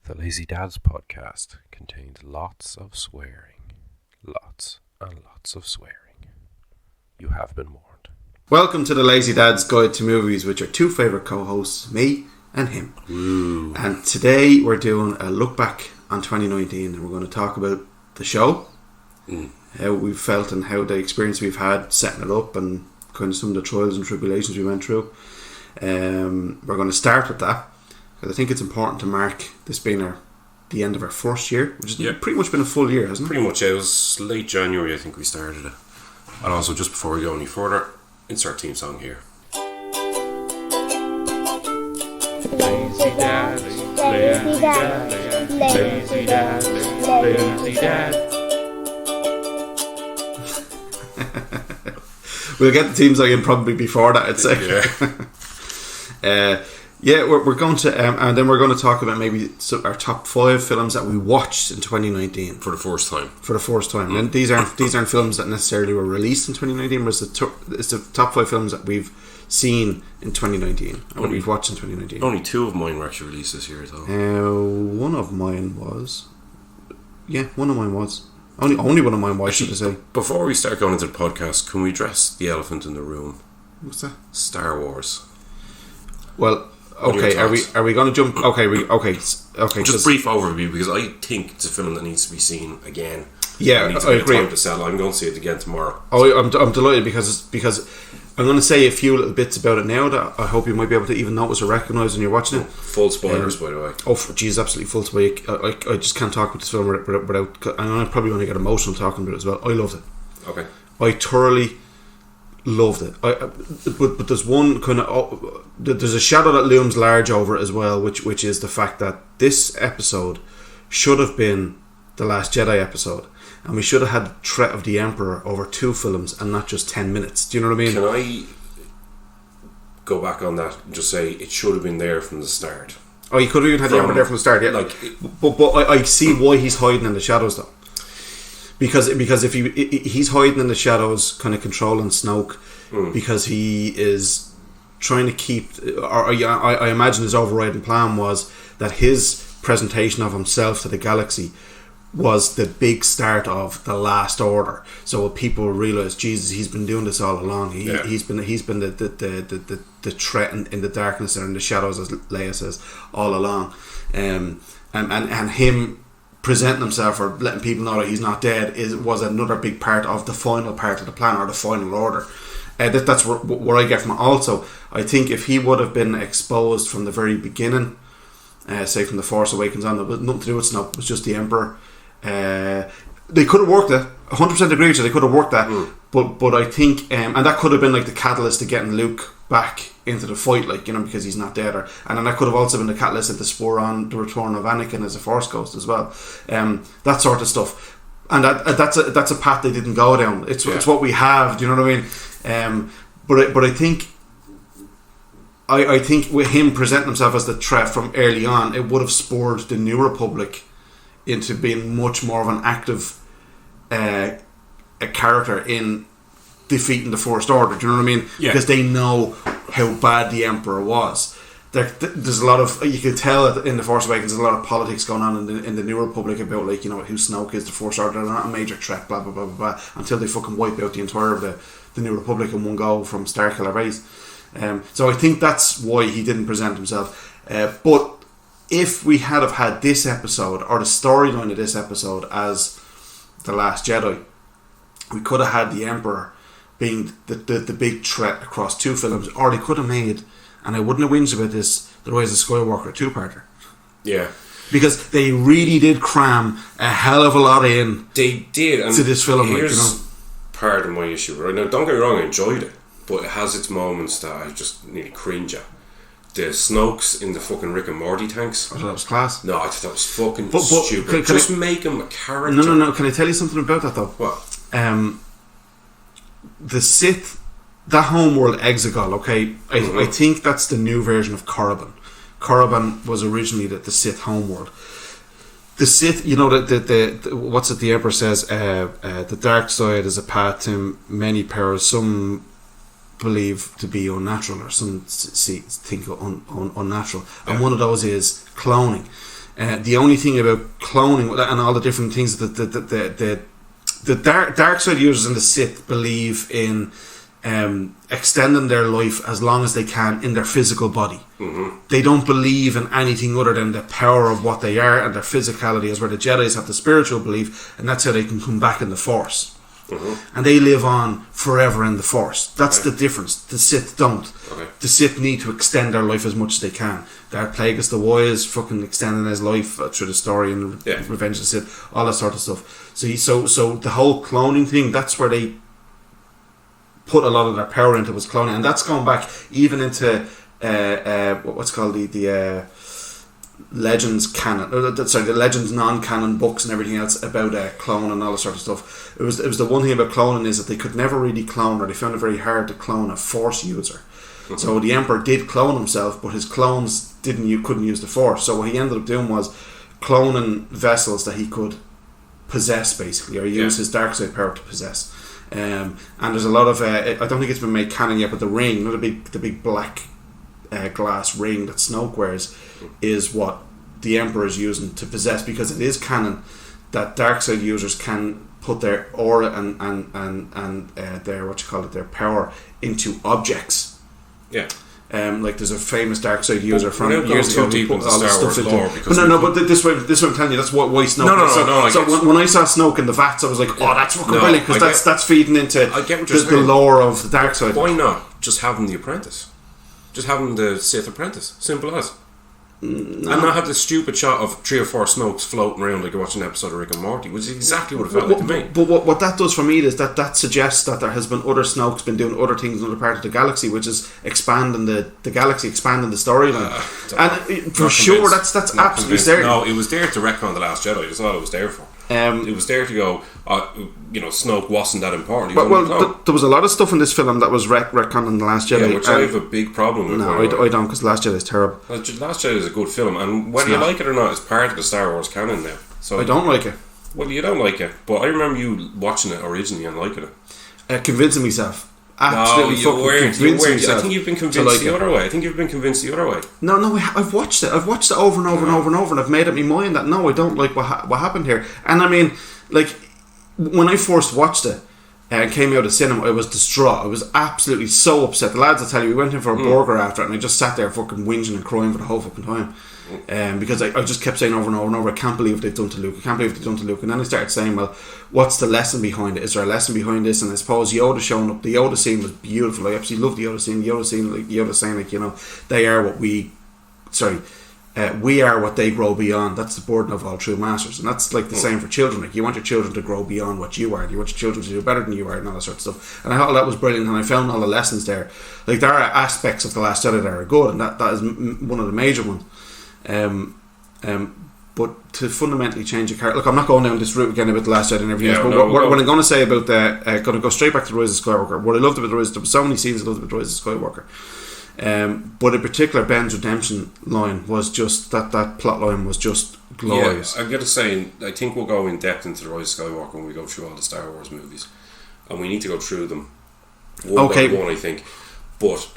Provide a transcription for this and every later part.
The Lazy Dads podcast contains lots of swearing. Lots and lots of swearing. You have been warned. Welcome to the Lazy Dads Guide to Movies with your two favourite co-hosts, me and him. Ooh. And today we're doing a look back on 2019 and we're going to talk about the show, how we felt and how the experience we've had setting it up and kind of some of the trials and tribulations we went through. We're going to start with that because I think it's important to mark this being the end of our first year, which has pretty much been a full year, hasn't it? Pretty much, it was late January I think we started it. And also, just before we go any further, insert theme song here. Lazy Dad, Lazy Dad, Lazy Dad, Lazy Dad. We'll get the theme song in probably before that, I'd say. We're going to, and then we're going to talk about maybe our top 5 films that we watched in 2019 For the first time. And these aren't films that necessarily were released in 2019, but it's the top 5 films that we've seen in 2019 and we've watched in 2019. Only 2 of mine were actually released this year, though. One of mine was. Only one of mine was, should I say. Before we start going into the podcast, can we address the elephant in the room? What's that? Star Wars. Well, okay, are we going to jump? Okay. Just brief overview, because I think it's a film that needs to be seen again. Yeah, I agree. Time to settle. I'm going to see it again tomorrow. Oh, I'm delighted because I'm going to say a few little bits about it now that I hope you might be able to even notice or recognise when you're watching it. Full spoilers, by the way. Oh, geez, absolutely full spoilers. I just can't talk about this film without. I'm probably going to get emotional talking about it as well. I loved it. Okay. I thoroughly loved it. But there's one kind of there's a shadow that looms large over it as well, which is the fact that this episode should have been the Last Jedi episode, and we should have had Threat of the Emperor over 2 films and not just 10 minutes. Do you know what I mean? Can I go back on that and just say it should have been there from the start? Oh, you could have even had the Emperor there from the start, yeah. But I see why he's hiding in the shadows, though. Because if he's hiding in the shadows, kind of controlling Snoke, because he is trying to keep, or I imagine his overriding plan was that his presentation of himself to the galaxy was the big start of the Last Order. So people realise, Jesus, he's been doing this all along. He's been the threat in the darkness and in the shadows, as Leia says, all along. And him presenting himself or letting people know that he's not dead was another big part of the final part of the plan, or the final order. That's what I get from it. Also, I think if he would have been exposed from the very beginning, say from The Force Awakens on, it was nothing to do with Snoke, it was just the Emperor. They could have worked it. 100% agree with you. They could have worked that, but I think, and that could have been like the catalyst to getting Luke back into the fight, because he's not dead, and then that could have also been the catalyst to spur on the return of Anakin as a Force ghost as well. That sort of stuff, and that's a path they didn't go down. It's what we have. Do you know what I mean? But I think. I think with him presenting himself as the threat from early on, it would have spurred the New Republic into being much more of an active a character in defeating the First Order. Do you know what I mean? Yeah. Because they know how bad the Emperor was. There's a lot of, you can tell in The Force Awakens, there's a lot of politics going on in the New Republic about who Snoke is, the First Order. They're not a major threat, blah blah blah blah blah, until they fucking wipe out the entire of the New Republic in one go from Starkiller Base. So I think that's why he didn't present himself. But if we had this episode, or the storyline of this episode, as The Last Jedi, we could have had the Emperor being the big threat across 2 films, or they could have made, and I wouldn't have whinged about this, The Rise of Skywalker 2-parter. Yeah. Because they really did cram a hell of a lot in. They did. And to this film. Here's part of my issue. Right now, don't get me wrong, I enjoyed it, but it has its moments that I just nearly cringe at. The Snokes in the fucking Rick and Morty tanks. I thought that was class. No, I thought that was fucking stupid. Just make him a character. No. Can I tell you something about that, though? What? The Sith, that homeworld Exegol, okay? I think that's the new version of Korriban. Korriban was originally the Sith homeworld. The Sith, the what's it the Emperor says? The dark side is a path to many powers. Some believe to be unnatural, or some think unnatural, and one of those is cloning. The only thing about cloning and all the different things that the dark side users and the Sith believe in extending their life as long as they can in their physical body. They don't believe in anything other than the power of what they are and their physicality, is where the Jedis have the spiritual belief, and that's how they can come back in the Force. And they live on forever in the Force. That's the difference. The Sith don't. The Sith need to extend their life as much as they can. Darth Plagueis the Wise fucking extending his life through the story and Revenge of the Sith, all that sort of stuff. So the whole cloning thing, that's where they put a lot of their power into, was cloning, and that's gone back even into what's called the Legends canon, the Legends non-canon books and everything else about clone and all that sort of stuff. It was the one thing about cloning is that they could never really clone, or they found it very hard to clone a Force user. So the Emperor did clone himself, but his clones couldn't use the Force. So what he ended up doing was cloning vessels that he could possess, basically, or use his dark side power to possess. And there's a lot of I don't think it's been made canon yet, but the ring, the big black glass ring that Snoke wears, is what the Emperor is using to possess, because it is canon that dark side users can put their aura and their their power into objects. Like there's a famous dark side user from years ago who put all this stuff into. But this way I'm telling you, that's why Snoke. So when I saw Snoke in the vats, I was like, oh, that's fucking brilliant, because that's feeding into the lore of the dark side. Why not just having the apprentice? Just having the Sith apprentice. Simple as. And not have the stupid shot of 3 or 4 Snokes floating around like you're watching an episode of Rick and Morty, which is exactly what it felt like to me. But what that does for me is that suggests that there has been other Snokes been doing other things in other parts of the galaxy, which is expanding the galaxy, expanding the storyline. And for sure, that's absolutely there. No, it was there to retcon The Last Jedi. That's all it was there for. It was there to go, Snoke wasn't that important. There was a lot of stuff in this film that was retconning The Last Jedi. Yeah, which I have a big problem with. No, I don't, because The Last Jedi is terrible. The Last Jedi is a good film, and whether you like it or not, it's part of the Star Wars canon now. So I don't like it. Well, you don't like it, but I remember you watching it originally and liking it. Convincing myself. Absolutely, I think you've been convinced the other way. No, I've watched it. I've watched it over and over and over and over, and I've made up my mind that no, I don't like what happened here. And I mean, like, when I first watched it and came out of cinema, I was distraught. I was absolutely so upset. The lads will tell you, we went in for a burger after it, and I just sat there fucking whinging and crying for the whole fucking time. Because I just kept saying over and over and over, I can't believe what they've done to Luke. I can't believe what they've done to Luke. And then I started saying, well, what's the lesson behind it? Is there a lesson behind this? And I suppose Yoda showing up. The Yoda scene was beautiful. I absolutely loved the Yoda scene. Yoda saying, like, they are what we are what they grow beyond. That's the burden of all true masters. And that's like the same for children. Like, you want your children to grow beyond what you are. You want your children to do better than you are, and all that sort of stuff. And I thought that was brilliant, and I found all the lessons there. Like, there are aspects of The Last Jedi that are good, and that is one of the major ones. But to fundamentally change a character, look, I'm not going down this route again about The Last Jedi and everything else, but what I'm going to say about going to go straight back to The Rise of Skywalker. What I loved about The Rise, there were so many scenes I loved about The Rise of Skywalker, but in particular Ben's redemption line was just that plot line was just glorious. I'm going to say, I think we'll go in depth into The Rise of Skywalker when we go through all the Star Wars movies, and we need to go through them one by one, I think. But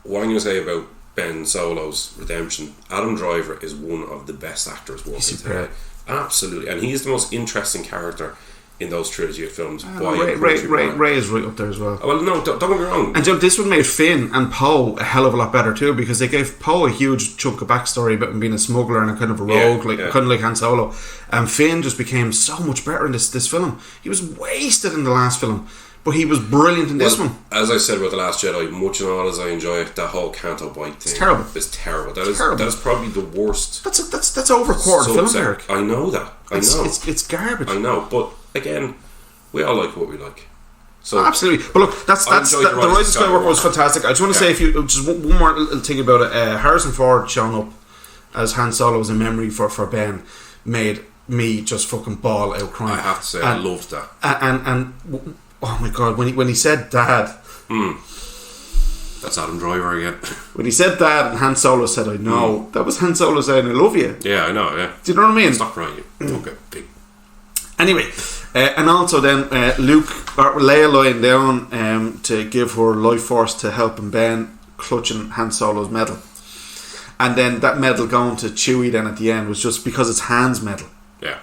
what I'm going to say about Ben Solo's redemption, Adam Driver is one of the best actors working today. Absolutely, and he's the most interesting character in those trilogy of films. Ray is right up there as well. Well, no, don't get me wrong. And this would make Finn and Poe a hell of a lot better too, because they gave Poe a huge chunk of backstory about him being a smuggler and a kind of a rogue, kind of like Han Solo. And Finn just became so much better in this film. He was wasted in the last film, but he was brilliant in this one. As I said about The Last Jedi, much and all as I enjoy it, that whole Canto Bite thing, it's terrible. That is probably the worst. That's over a quarter of the film, Eric. I know that. It's garbage. I know, but again, we all like what we like. So absolutely. But look, The Rise of Skywalker was fantastic. I just want to say just one more little thing about it. Harrison Ford showing up as Han Solo as a memory for Ben made me just fucking bawl out crying. I have to say, I loved that. And oh my god, when he said Dad, that's Adam Driver again. When he said Dad and Han Solo said I know, that was Han Solo saying I love you. Yeah, I know, yeah. Do you know what I mean? Stop crying, you don't get big. Anyway, and also then Leia lying down to give her life force to help Ben clutching Han Solo's medal. and then that medal going to Chewie then at the end was just because it's Han's medal. Yeah,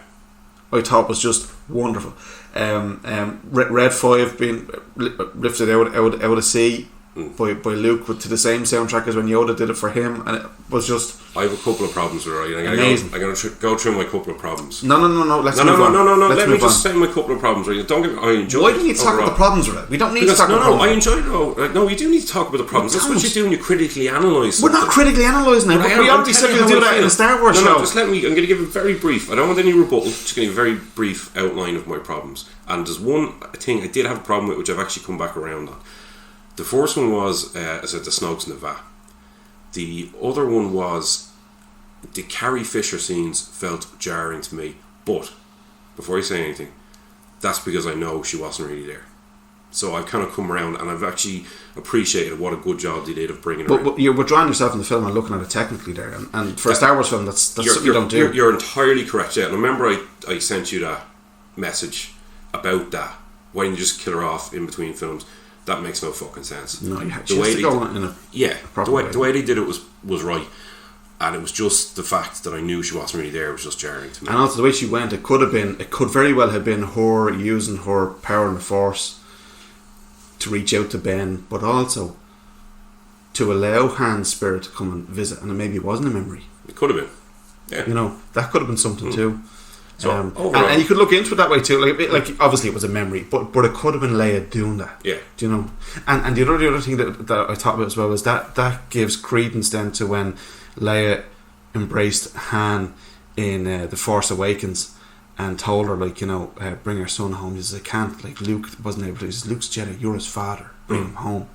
I thought was just wonderful. Red 5 being lifted out of sea by Luke to the same soundtrack as when Yoda did it for him, and it was just. I have a couple of problems with it. Right? Amazing. I'm going to go through my couple of problems. No. Let's move on. Let me just say my couple of problems. Right? Don't get me. I enjoy. Why do you need to talk about the problems with it? We don't need to talk about the problems. I enjoy it. No, you do need to talk about the problems. That's what you do when you critically analyse. We're not critically analysing it. We already said we'll do that in the Star Wars show. No, just let me. I'm going to give a very brief. I don't want any rebuttal. Just going to give a very brief outline of my problems. And there's one thing I did have a problem with, which I've actually come back around on. The first one was, I said, the Snoke's Nava. The other one was the Carrie Fisher scenes felt jarring to me. But before I say anything, that's because I know she wasn't really there. So I've kind of come around, and I've actually appreciated what a good job they did of bringing her in. But you're withdrawing yourself in the film and looking at it technically there, and for a Star Wars film, that's something you don't do. You're entirely correct. Yeah, and remember I sent you that message about that. Why didn't you just kill her off in between films? That makes no fucking sense. No, you had to go in a the way they did it was right, and it was just the fact that I knew she wasn't really there was just jarring to me. And also the way she went, it could very well have been her using her power in the Force to reach out to Ben, but also to allow Han's spirit to come and visit, and maybe it wasn't a memory. It could have been. Yeah. That could have been something too. So and you could look into it that way too. Like obviously it was a memory, but it could have been Leia doing that. Yeah. Do you know? And the other thing that I thought about as well is that gives credence then to when Leia embraced Han in The Force Awakens and told her bring her son home. He says, I can't. Like Luke wasn't able to. He says, Luke's Jedi. You're his father. Bring him home.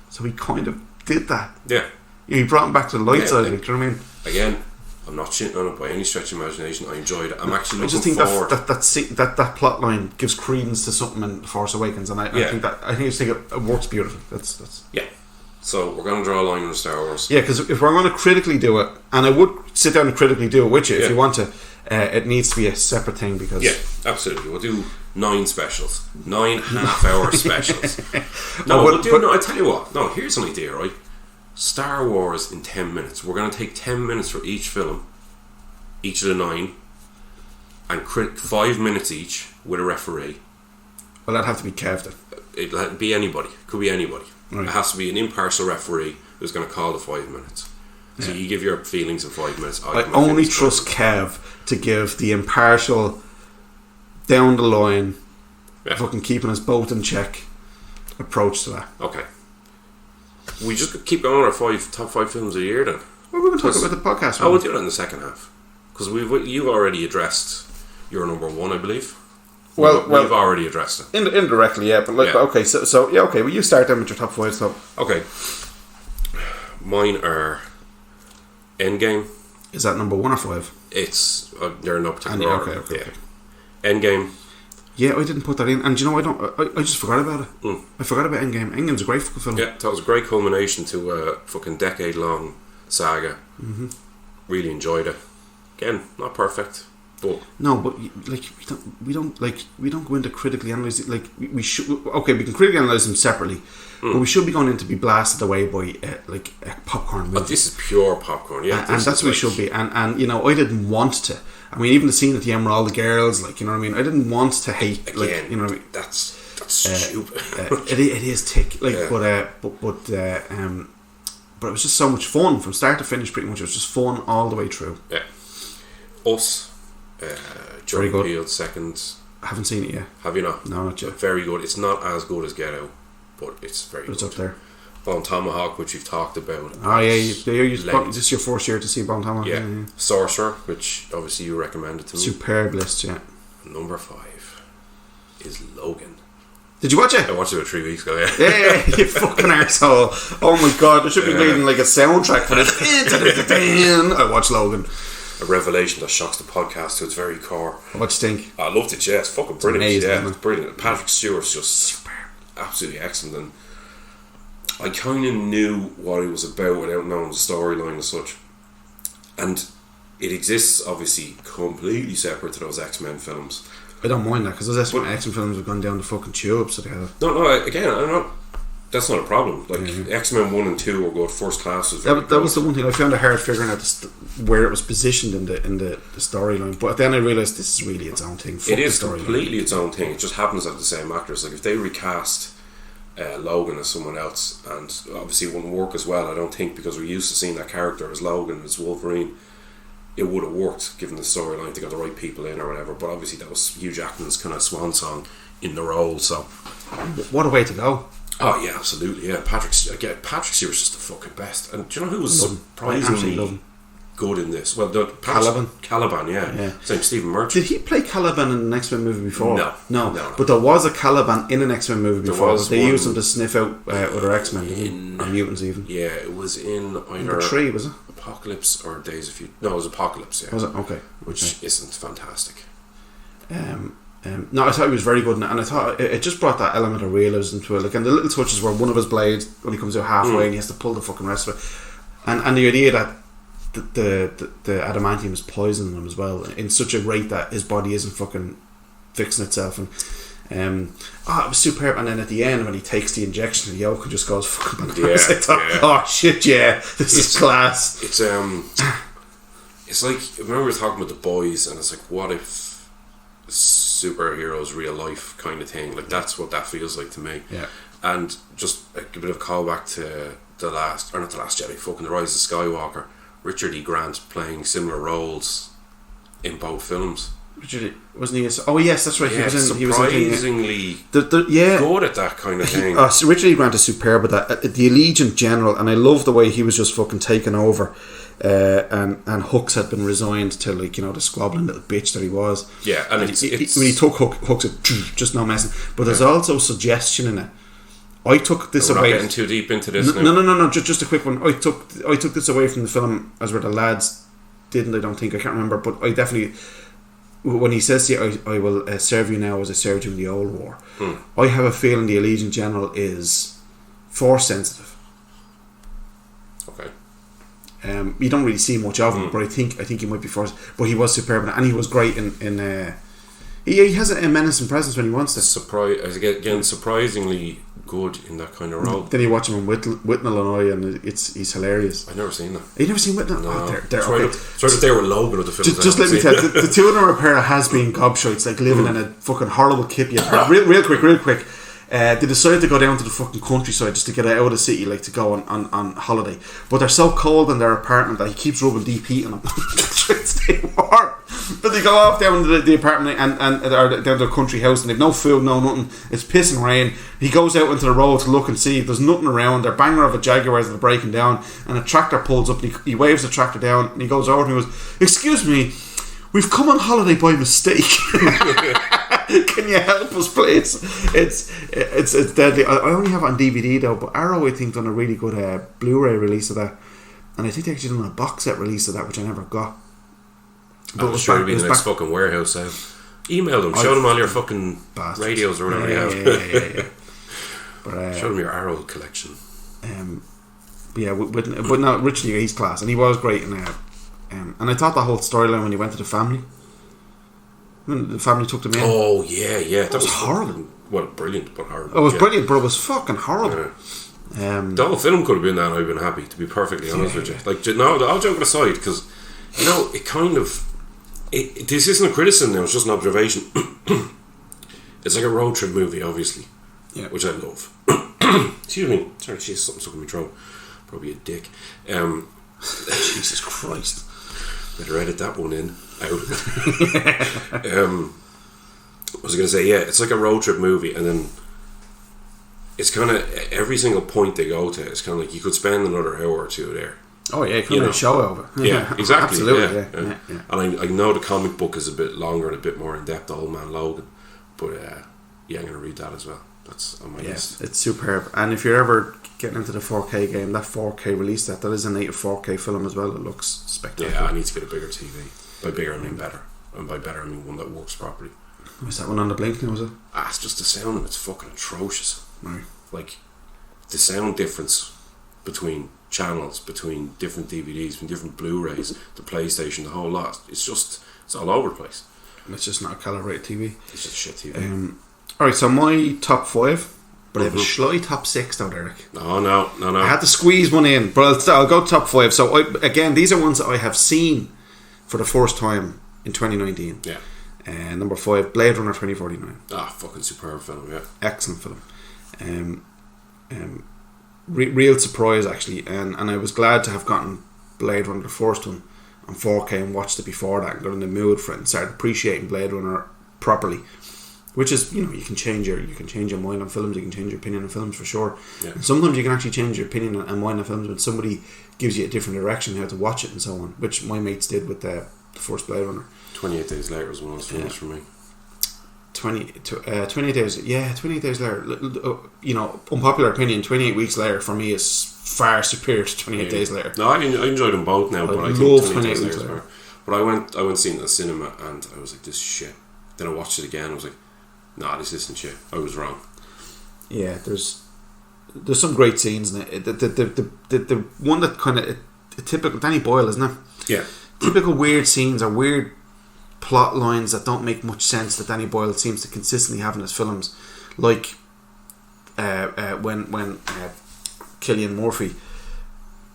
So he kind of did that. Yeah. He brought him back to the light side. Do you know what I mean? Again, I'm not shitting on it by any stretch of imagination. I enjoyed it. I'm actually looking forward. That plot line gives credence to something in Force Awakens, and I think it works beautifully. That's yeah. So we're going to draw a line on Star Wars. Yeah, because if we're going to critically do it, and I would sit down and critically do it with you if you want to, it needs to be a separate thing because absolutely. We'll do 9 specials, 9 half-hour specials. I tell you what. No, here's an idea, right? Star Wars in 10 minutes. We're going to take 10 minutes for each film, each of the 9, and 5 minutes each with a referee. Well, that'd have to be Kev. It'll be anybody. Could be anybody. Right. It has to be an impartial referee who's going to call the 5 minutes. So you give your feelings in 5 minutes. I only trust Kev to give the impartial, down the line, fucking keeping us both in check approach to that. Okay. We just keep going on our top 5 films of the year then. Well, we're going to talk about the podcast. We'll do that in the second half. Because you've already addressed your number 1, I believe. We've already addressed it. Indirectly, yeah. But okay, so well, you start then with your top 5 stuff. Okay. Mine are Endgame. Is that number 1 or 5? It's they're in no particular order. Okay. Endgame. Yeah, I didn't put that in, and do you know I just forgot about it. I forgot about Endgame. Endgame's a great fucking film. Yeah, that was a great culmination to a fucking decade-long saga. Mm-hmm. Really enjoyed it. Again, not perfect, but we don't go into critically analyze it. Like we should. Okay, we can critically analyze them separately, but we should be going in to be blasted away by a popcorn movie. But this is pure popcorn, yeah, and that's what it should be. And I didn't want to. I mean, even the scene at the end where all the girls, I didn't want to hate. Again, that's stupid. It is tick. But it was just so much fun from start to finish. Pretty much, it was just fun all the way through. Yeah. Us. Jordan Peele, second. I haven't seen it yet. Have you not? No, not yet. Very good. It's not as good as Get Out, but it's very good. It's up there. Bone Tomahawk, which we've talked about. Oh yeah, is this your first year to see Bone Tomahawk? Yeah. Sorcerer, which obviously you recommended to me. Superb list, yeah. Number 5 is Logan. Did you watch it? I watched it about 3 weeks ago, Yeah, you fucking arsehole. Oh my god, there should be reading like a soundtrack for this. I watched Logan. A revelation that shocks the podcast to its very core. What'd you think? I loved it, yeah. It's fucking brilliant. It's amazing, it's brilliant. Patrick Stewart's just super, absolutely excellent. And I kind of knew what it was about without knowing the storyline as such. And it exists, obviously, completely separate to those X-Men films. I don't mind that, because those X-Men films have gone down the fucking tube, so they have. No, again, I'm not that's not a problem. Like X-Men 1 and 2 were good. First Class was that was the one thing I found it hard figuring out where it was positioned in the storyline. But then I realised this is really its own thing. It is completely its own thing. It just happens to have the same actors. Like if they recast Logan as someone else, and obviously it wouldn't work as well, I don't think, because we're used to seeing that character as Logan, as Wolverine. It would have worked given the storyline. They got the right people in or whatever. But obviously that was Hugh Jackman's kind of swan song in the role. So what a way to go! Oh yeah, absolutely. Yeah, Patrick Stewart's just the fucking best. And do you know who was surprisingly good in this? Well, Caliban, yeah. Same Stephen Merchant. Did he play Caliban in an X-Men movie before? No. But there was a Caliban in an X-Men movie before. They used him to sniff out other X-Men, or mutants even. Yeah, it was in either Number 3, was it? Apocalypse or Days of Future. No, it was Apocalypse. Yeah. Was it? Okay. Which isn't fantastic. No, I thought he was very good, and I thought it just brought that element of realism to it. Like, and the little touches where one of his blades, when he comes out halfway, and he has to pull the fucking rest of it, and the idea that the adamantium is poisoning him as well in such a rate that his body isn't fucking fixing itself, and it was superb. And then at the end when he takes the injection, the yolk just goes fucking bananas. I thought, oh shit, this is class. It's like, remember we were talking about The Boys, and it's like, what if superheroes real life kind of thing? Like, that's what that feels like to me. Yeah. And just a bit of callback to The Rise of Skywalker. Richard E. Grant playing similar roles in both films. Richard, wasn't he? Oh yes, that's right. Yeah, he was surprisingly good at that kind of thing. So Richard E. Grant is superb at that. The Allegiant General, and I love the way he was just fucking taken over. And Hux had been resigned to, like, you know, the squabbling little bitch that he was. Yeah, and when he took Hux, it just no messing. But there's also suggestion in it. I took this away. We're not getting too deep into this. No. Just a quick one. I took this away from the film, as where the lads didn't. I don't think, I can't remember, but I definitely, when he says to you, I will serve you now as I served you in the old war. I have a feeling the Allegiant General is force sensitive. Okay. You don't really see much of him, but I think he might be forced. But he was superb, and he was great in he has a menacing presence when he wants to. Again, surprisingly good in that kind of role. Then you watch him in Whitnall, Illinois, and he's hilarious. I've never seen that. You've never seen Whitnall? No. They're okay. It's right up there with Logan of the film. Just let me tell you, the two of them are a pair of has-been gobshites, like living in a fucking horrible kippy. Real quick. They decided to go down to the fucking countryside just to get out of the city, like to go on holiday. But they're so cold in their apartment that he keeps rubbing deep heat on them to stay warm. But they go off down to the apartment and or down to a country house, and they've no food, no nothing. It's pissing rain. He goes out into the road to look and see. There's nothing around. They're banging of a Jaguars that are breaking down, and a tractor pulls up. And he waves the tractor down, and he goes over and he goes, "Excuse me, we've come on holiday by mistake. Can you help us, please?" It's deadly. I only have it on DVD though, but Arrow, I think, done a really good Blu-ray release of that, and I think they actually done a box set release of that, which I never got. But I'm sure it'll be the next fucking warehouse sale. Email them, show them all your fucking bastards. Radios or whatever you have. Yeah. But, show them your Arrow collection. But no, Richard, he's class, and he was great in that. And I thought the whole storyline when he went to the family, when the family took them in. Oh yeah, that was horrible. Well, brilliant, but horrible. It was brilliant, but it was fucking horrible. The whole film could have been that, and I'd been happy, to be perfectly honest with you. Like, no, all joking aside, because you know, it kind of. This isn't a criticism now, it's just an observation. It's like a road trip movie, obviously. Yeah. Which I love. Excuse me. Sorry, jeez, something stuck in my throat. Probably a dick. Jesus Christ. Better edit that one in. Out. I was going to say, yeah, it's like a road trip movie, and then it's kind of every single point they go to, it's kind of like you could spend another hour or two there. Oh yeah, it could be a show over. Yeah, exactly. Absolutely, yeah. And I know the comic book is a bit longer and a bit more in depth, the Old Man Logan, but I'm going to read that as well. That's on my list. It's superb. And if you're ever getting into the 4K game, that 4K release, that is a native 4K film as well. It looks spectacular. Yeah, I need to get a bigger TV. By bigger I mean better, and by better I mean one that works properly. Was that one on the blink now, was it? It's just the sound of it's fucking atrocious. Right. Like the sound difference between channels, between different DVDs, between different Blu-rays, the PlayStation, the whole lot. It's all over the place. And it's just not a calibrated TV. It's just shit TV. Alright, so my top 5 But I have a sly top 6 though, Derek. No. I had to squeeze one in, but I'll go top 5. So again, these are ones that I have seen for the first time in 2019. Yeah. Number 5, Blade Runner 2049. Fucking superb film, yeah. Excellent film. Real surprise actually, and I was glad to have gotten Blade Runner, the first one, on 4K and watched it before that and got in the mood for it and started appreciating Blade Runner properly. Which is, you can change your mind on films, you can change your opinion on films for sure. Yeah. And sometimes you can actually change your opinion and mind on films when somebody gives you a different direction how to watch it and so on, which my mates did with the first Blade Runner. 28 Days Later was one of those films for me. 28 Days, yeah, 28 Days Later. Unpopular opinion, 28 Weeks Later for me is far superior to 28 Days Later. No, I enjoyed them both now, but I think 28 Days Later. But I went seeing it at the cinema and I was like, this is shit. Then I watched it again and I was like, nah, this isn't shit. I was wrong. Yeah, there's some great scenes in it. The one that kind of typical Danny Boyle, isn't it? Yeah. Typical weird scenes or weird plot lines that don't make much sense that Danny Boyle seems to consistently have in his films, like when Cillian Murphy,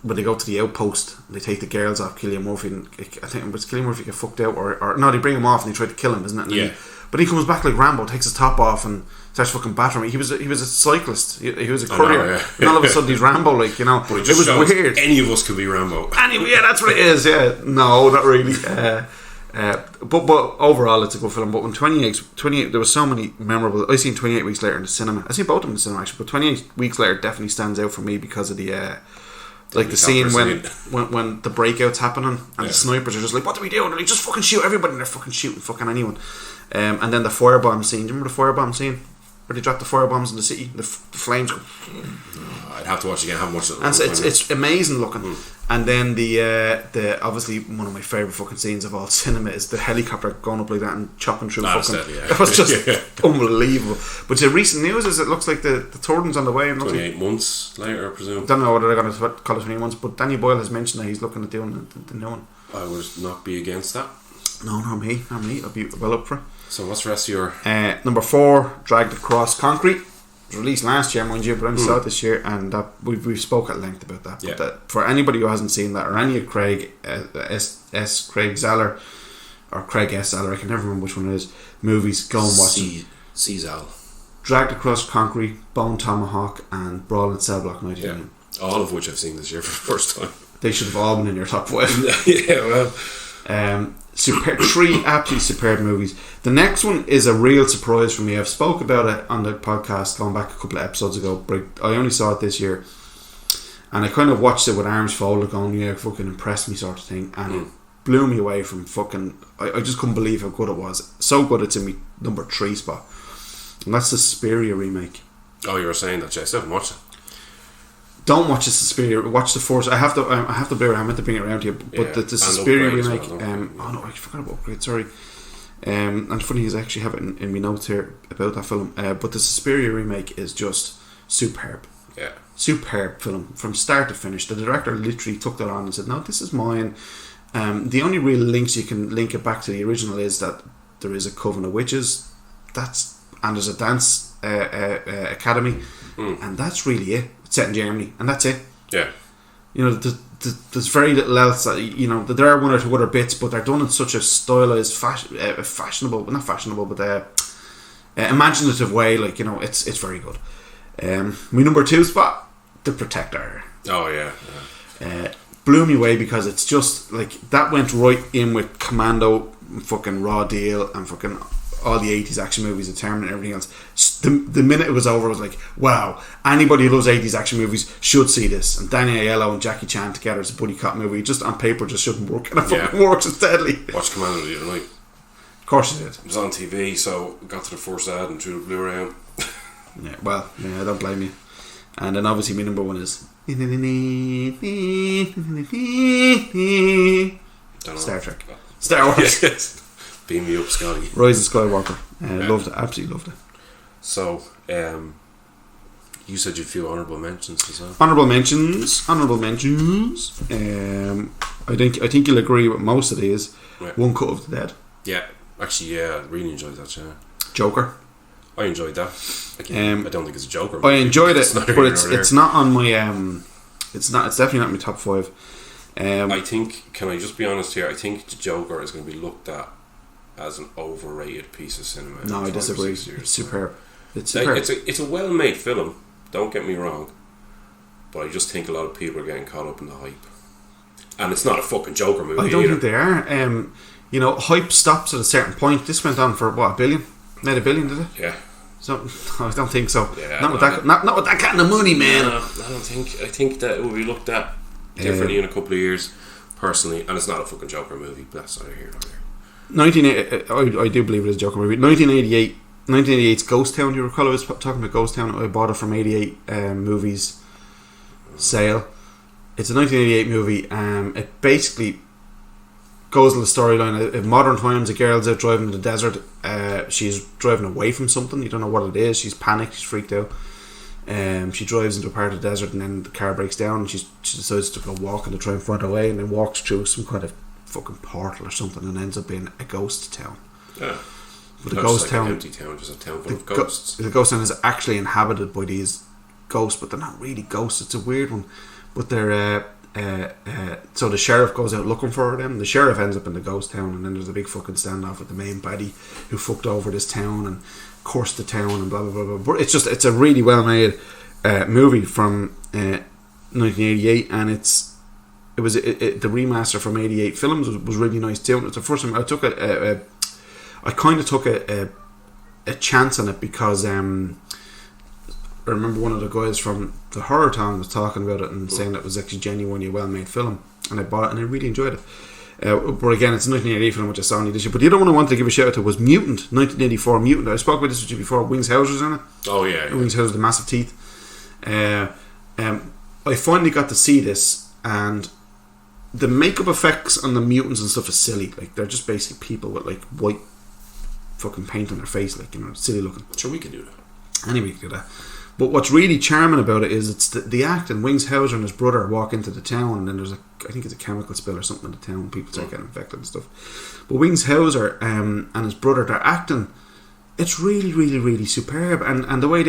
when they go to the outpost and they take the girls off Cillian Murphy, and I think it was Cillian Murphy get fucked out, or no, they bring him off and they try to kill him, isn't it? And yeah. But he comes back like Rambo, takes his top off and starts fucking battering. He was a cyclist. He was a courier. Yeah. And all of a sudden he's Rambo, like, But it was weird. Any of us could be Rambo. Anyway, yeah, that's what it is. Yeah, no, not really. But overall, it's a good film. But when 28, there was so many memorable. I seen 28 Weeks Later in the cinema. I seen both of them in the cinema actually, but 28 Weeks Later definitely stands out for me because of the the scene when the breakout's happening and the snipers are just like, what do we do? And they're like, just fucking shoot everybody, and they're fucking shooting fucking anyone. And then the firebomb scene. Do you remember the firebomb scene where they drop the firebombs in the city? The flames go. I'd have to watch it again. I haven't watched it. And it's amazing looking. And then the obviously one of my favourite fucking scenes of all cinema is the helicopter going up like that and chopping through fucking. That was just unbelievable. But the recent news is it looks like the Tordon's on the way. 28 months later, I presume. Don't know whether they're going to call it 28 months, but Danny Boyle has mentioned that he's looking at doing the new one. I would not be against that. No, not me. I'll be well up for it. So what's the rest of your... number 4, Dragged Across Concrete. It was released last year, mind you, but I only saw it this year, and we've spoke at length about that. Yeah. But for anybody who hasn't seen that, or any of Craig Craig Zeller or Craig S. Zeller, I can never remember which one it is, movies, go and watch them. Czal. Dragged Across Concrete, Bone Tomahawk, and Brawl in Cell Block 99. Yeah. All of which I've seen this year for the first time. They should have all been in your top 5. Yeah, well... 3 absolutely superb movies. The next one is a real surprise for me. I've spoke about it on the podcast going back a couple of episodes ago, but I only saw it this year, and I kind of watched it with arms folded going, yeah, fucking impressed me sort of thing, and it blew me away from fucking... I just couldn't believe how good it was. So good it's in my number 3 spot, and that's the Suspiria remake. Oh, you were saying that, Jay. I still haven't watched it. Don't watch the Suspiria. Watch the first. I have to bear. I meant to bring it around to you, but the Suspiria remake. Oh no, I forgot about Upgrade. Sorry. And funny is I actually have it in my notes here about that film. But the Suspiria remake is just superb. Yeah. Superb film from start to finish. The director literally took that on and said, "No, this is mine." The only real links you can link it back to the original is that there is a coven of witches. And there's a dance academy, and that's really it. Set in Germany, and that's it. Yeah, there's very little else. There are one or two other bits, but they're done in such a stylized, fashionable, not fashionable, but imaginative way. It's very good. My number 2 spot, The Protector. Oh yeah. Blew me away because it's just like that went right in with Commando, fucking Raw Deal, and fucking all the 80s action movies, the Terminator and everything else. The minute it was over, I was like, wow, anybody who loves 80s action movies should see this. And Danny Aiello and Jackie Chan together as a buddy cop movie, just on paper, just shouldn't work. And it fucking works, it's deadly. Watched Commando the other night. Of course you did. It was on TV, so got to the first ad and threw the Blu-ray out. I don't blame you. And then obviously my number 1 is Star Trek. Star Wars. Yes. Beam me up, Scotty. Rise of Skywalker. Loved it, absolutely loved it. So, you said you feel honourable mentions as well. Honourable mentions. I think you'll agree with most of these. Yeah. One Cut of the Dead. Yeah, actually, I really enjoyed that. Yeah. Joker. I enjoyed that. I don't think it's a Joker movie. I enjoyed it, but it's not on my it's definitely not my top 5. I think, can I just be honest here, I think the Joker is going to be looked at as an overrated piece of cinema. No, I disagree. It's superb. It's a well-made film, don't get me wrong, but I just think a lot of people are getting caught up in the hype. And it's not a fucking Joker movie. I don't think they are. Hype stops at a certain point. This went on for what, $1 billion? Made $1 billion, did it? Yeah. So I don't think so. Yeah, not with that kind of money, man. I don't think. I think that it will be looked at differently in a couple of years, personally. And it's not a fucking Joker movie, but that's neither here nor there. I do believe it is a Joker movie. 1988's Ghost Town. Do you recall I was talking about Ghost Town? I bought it from 88 movies sale. It's a 1988 movie. It basically goes to the storyline. In modern times, a girl's out driving in the desert. She's driving away from something. You don't know what it is. She's panicked. She's freaked out. She drives into a part of the desert, and then the car breaks down, and she decides to go walking to try and find her way, and then walks through some kind of fucking portal or something, and ends up being a ghost town. Yeah. But the ghost town, an empty town, just a town full of ghosts. The ghost town is actually inhabited by these ghosts, but they're not really ghosts. It's a weird one. But they're so the sheriff goes out looking for them. The sheriff ends up in the ghost town, and then there's a big fucking standoff with the main baddie who fucked over this town and cursed the town and blah blah blah blah. But it's a really well made movie from 1988, and it was the remaster from 88 films was really nice too. It's the first time I took I kind of took a chance on it because I remember one of the guys from the Horror Town was talking about it and saying that it was actually genuinely a well-made film, and I bought it and I really enjoyed it. But again, it's a 1988 film which I saw on this year. But the other one I wanted to give a shout out to was Mutant, 1984 Mutant. I spoke about this with you before. Wings Hauser's in it. Oh yeah. Wings Hauser, the massive teeth. I finally got to see this, and the makeup effects on the mutants and stuff is silly. Like, they're just basically people with like white fucking paint on their face, like, silly looking. Sure, we can do that. Anyway, we can do that. But what's really charming about it is it's the acting. Wings Hauser and his brother walk into the town, and then there's I think it's a chemical spill or something in the town. People start getting infected and stuff. But Wings Hauser and his brother, they're acting. It's really, really, really superb, and the way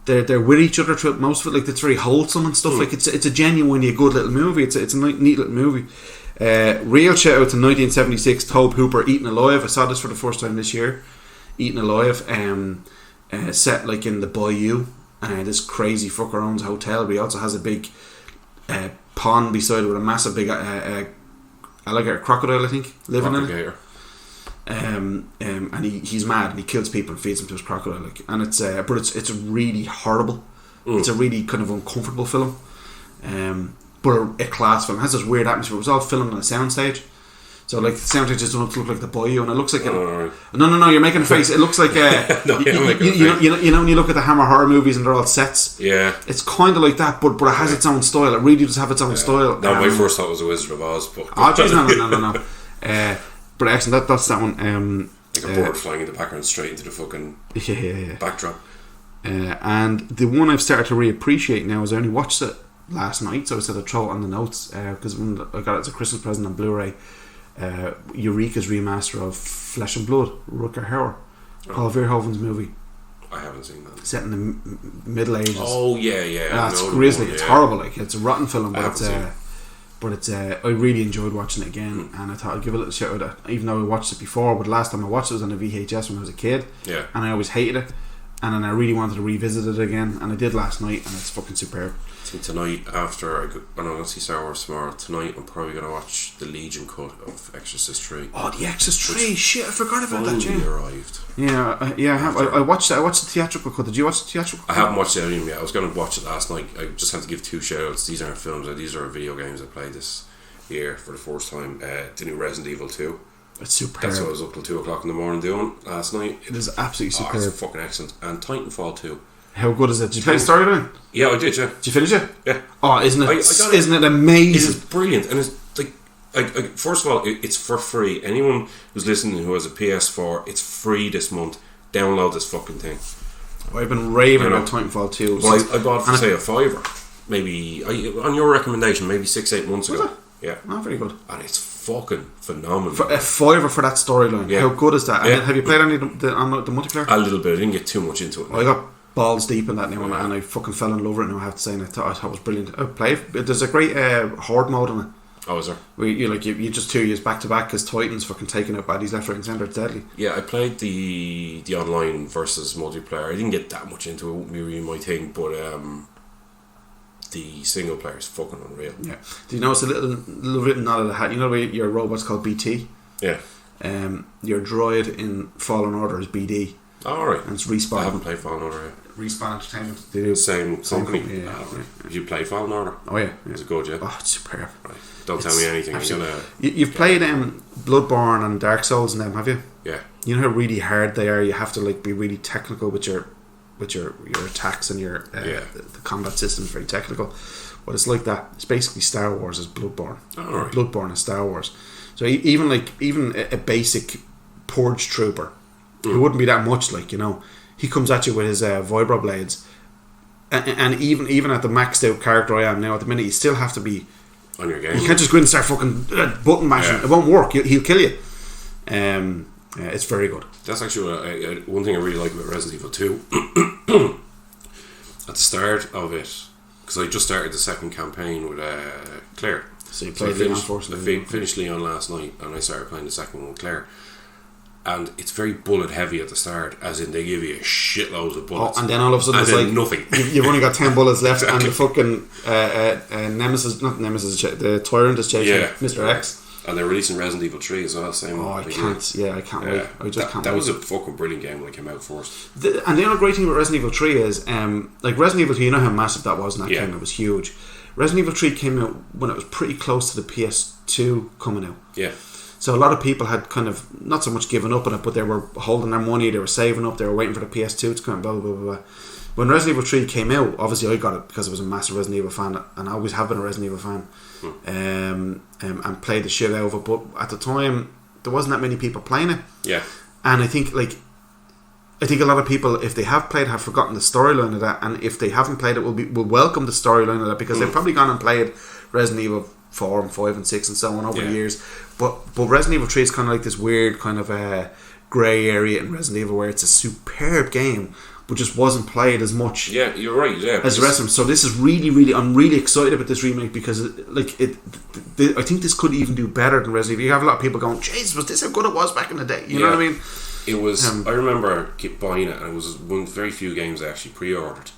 they're with each other throughout most of it, like, it's very wholesome and stuff. Like, it's a genuinely a good little movie. It's a neat little movie. Real shout out to 1976 Tobe Hooper, Eaten Alive. I saw this for the first time this year. Eaten Alive. Set like in the bayou. This crazy fucker owns a hotel, but he also has a big pond beside it with a massive big alligator, crocodile, I think, living in it. And he's mad and he kills people and feeds them to his crocodile. Like, and it's really horrible. It's a really kind of uncomfortable film. But a class film. It has this weird atmosphere. It was all filmed on a soundstage. So, like, the soundtrack just doesn't look like the bayou, and it looks like no, you're making a face. It looks like you know when you look at the Hammer horror movies and they're all sets. Yeah, it's kind of like that, but it has its own style. It really does have its own style. No, my first thought was a Wizard of Oz, but no. But excellent. That's that one. Like a bird flying in the background straight into the fucking backdrop. And the one I've started to reappreciate now is I only watched it last night, so I said I'd throw it on the notes because when I got it as a Christmas present on Blu-ray. Eureka's remaster of Flesh and Blood, Rutger Hauer, Paul Verhoeven's movie. I haven't seen that. Set in the Middle Ages. Oh yeah. It's grisly. It's horrible. Like, it's a rotten film, but it's I really enjoyed watching it again, and I thought I'd give a little shout out. Even though I watched it before, but last time I watched it was on a VHS when I was a kid. Yeah. And I always hated it, and then I really wanted to revisit it again, and I did last night, and it's fucking superb. I think tonight, after I'm going to see Star Wars tomorrow, tonight I'm probably going to watch the Legion cut of Exorcist 3. Oh, the Exorcist 3! Shit, I forgot about that, Jim. Arrived. I watched the theatrical cut. Did you watch the theatrical cut? I haven't watched it yet. I was going to watch it last night. I just had to give 2 shout outs. These aren't films, these are video games I played this year for the first time. The new Resident Evil 2. It's superb. That's what I was up till 2 o'clock in the morning doing last night. It is absolutely superb. It's fucking excellent. And Titanfall 2. How good is it? Did you play the storyline? Yeah, I did. Yeah. Did you finish it? Yeah. Oh, isn't it? Isn't it amazing? It is brilliant, and it's like first of all, it's for free. Anyone who's listening who has a PS4, it's free this month. Download this fucking thing. I've been raving about Titanfall 2. Well, I bought it for say a $5, maybe on your recommendation, maybe 6-8 months ago. Yeah. Oh, very good. And it's fucking phenomenal. For a fiver for that storyline. Yeah. How good is that? And have you played any of the multiplayer? A little bit. I didn't get too much into it. I got balls deep in that now, and I fucking fell in love with it now, I have to say, and I thought it was brilliant. There's a great horde mode in it. Oh, is there? Where you just 2 years back to back as Titans fucking taking out baddies left, right and centre. It's deadly. Yeah, I played the online versus multiplayer. I didn't get that much into it. It wouldn't be really my thing, but the single player is fucking unreal. Yeah. Do you notice a little written out of the hat? You know where your robot's called BT? Yeah. Your droid in Fallen Order is BD. Alright. And it's Respawn. I haven't played Fallen Order yet. Respawn Entertainment. They do. Same company. Yeah. Have you played Fallen Order? Oh yeah. Is it good, yeah? Oh, it's superb. Right. Don't tell me anything. You've played Bloodborne and Dark Souls and them, have you? Yeah. You know how really hard they are. You have to be really technical with your attacks and your the combat system is very technical. But it's like that. It's basically Star Wars as Bloodborne. Right. Bloodborne is Star Wars. So even a basic Purge trooper, it wouldn't be that much. He comes at you with his vibro blades, and even at the maxed out character I am now, at the minute, you still have to be on your game. You can't just go in and start fucking button mashing. It won't work. He'll kill you. It's very good. That's actually one thing I really like about Resident Evil 2. At the start of it, because I just started the second campaign with Claire. So you played Leon first. I finished Leon last night, and I started playing the second one with Claire. And it's very bullet heavy at the start, as in they give you a shitload of bullets. And then all of a sudden it's like nothing. You've only got 10 bullets left, exactly. And the fucking the Tyrant is chasing Mr. X. And they're releasing Resident Evil 3 as well. I can't wait. I just can't. That was a fucking brilliant game when it came out first. And the other great thing about Resident Evil 3 is, Resident Evil 2, you know how massive that was when that came out. It was huge. Resident Evil 3 came out when it was pretty close to the PS2 coming out. Yeah. So a lot of people had kind of not so much given up on it, but they were holding their money, they were saving up, they were waiting for the PS2 to come out, blah, blah, blah, blah. When Resident Evil 3 came out, obviously I got it because I was a massive Resident Evil fan, and I always have been a Resident Evil fan, and played the shit out of it. But at the time, there wasn't that many people playing it. Yeah. And I think a lot of people, if they have played, have forgotten the storyline of that, and if they haven't played it, will welcome the storyline of that, because they've probably gone and played Resident Evil 4 and 5 and 6 and so on over the years. But Resident Evil 3 is kind of like this weird kind of grey area in Resident Evil where it's a superb game, but just wasn't played as much. Yeah, you're right. Yeah, as the rest of them. So this is really, I'm really excited about this remake, because I think this could even do better than Resident Evil. You have a lot of people going, "Jesus, was this how good it was back in the day?" You know what I mean? It was. I remember buying it, and it was one of the very few games I actually pre-ordered.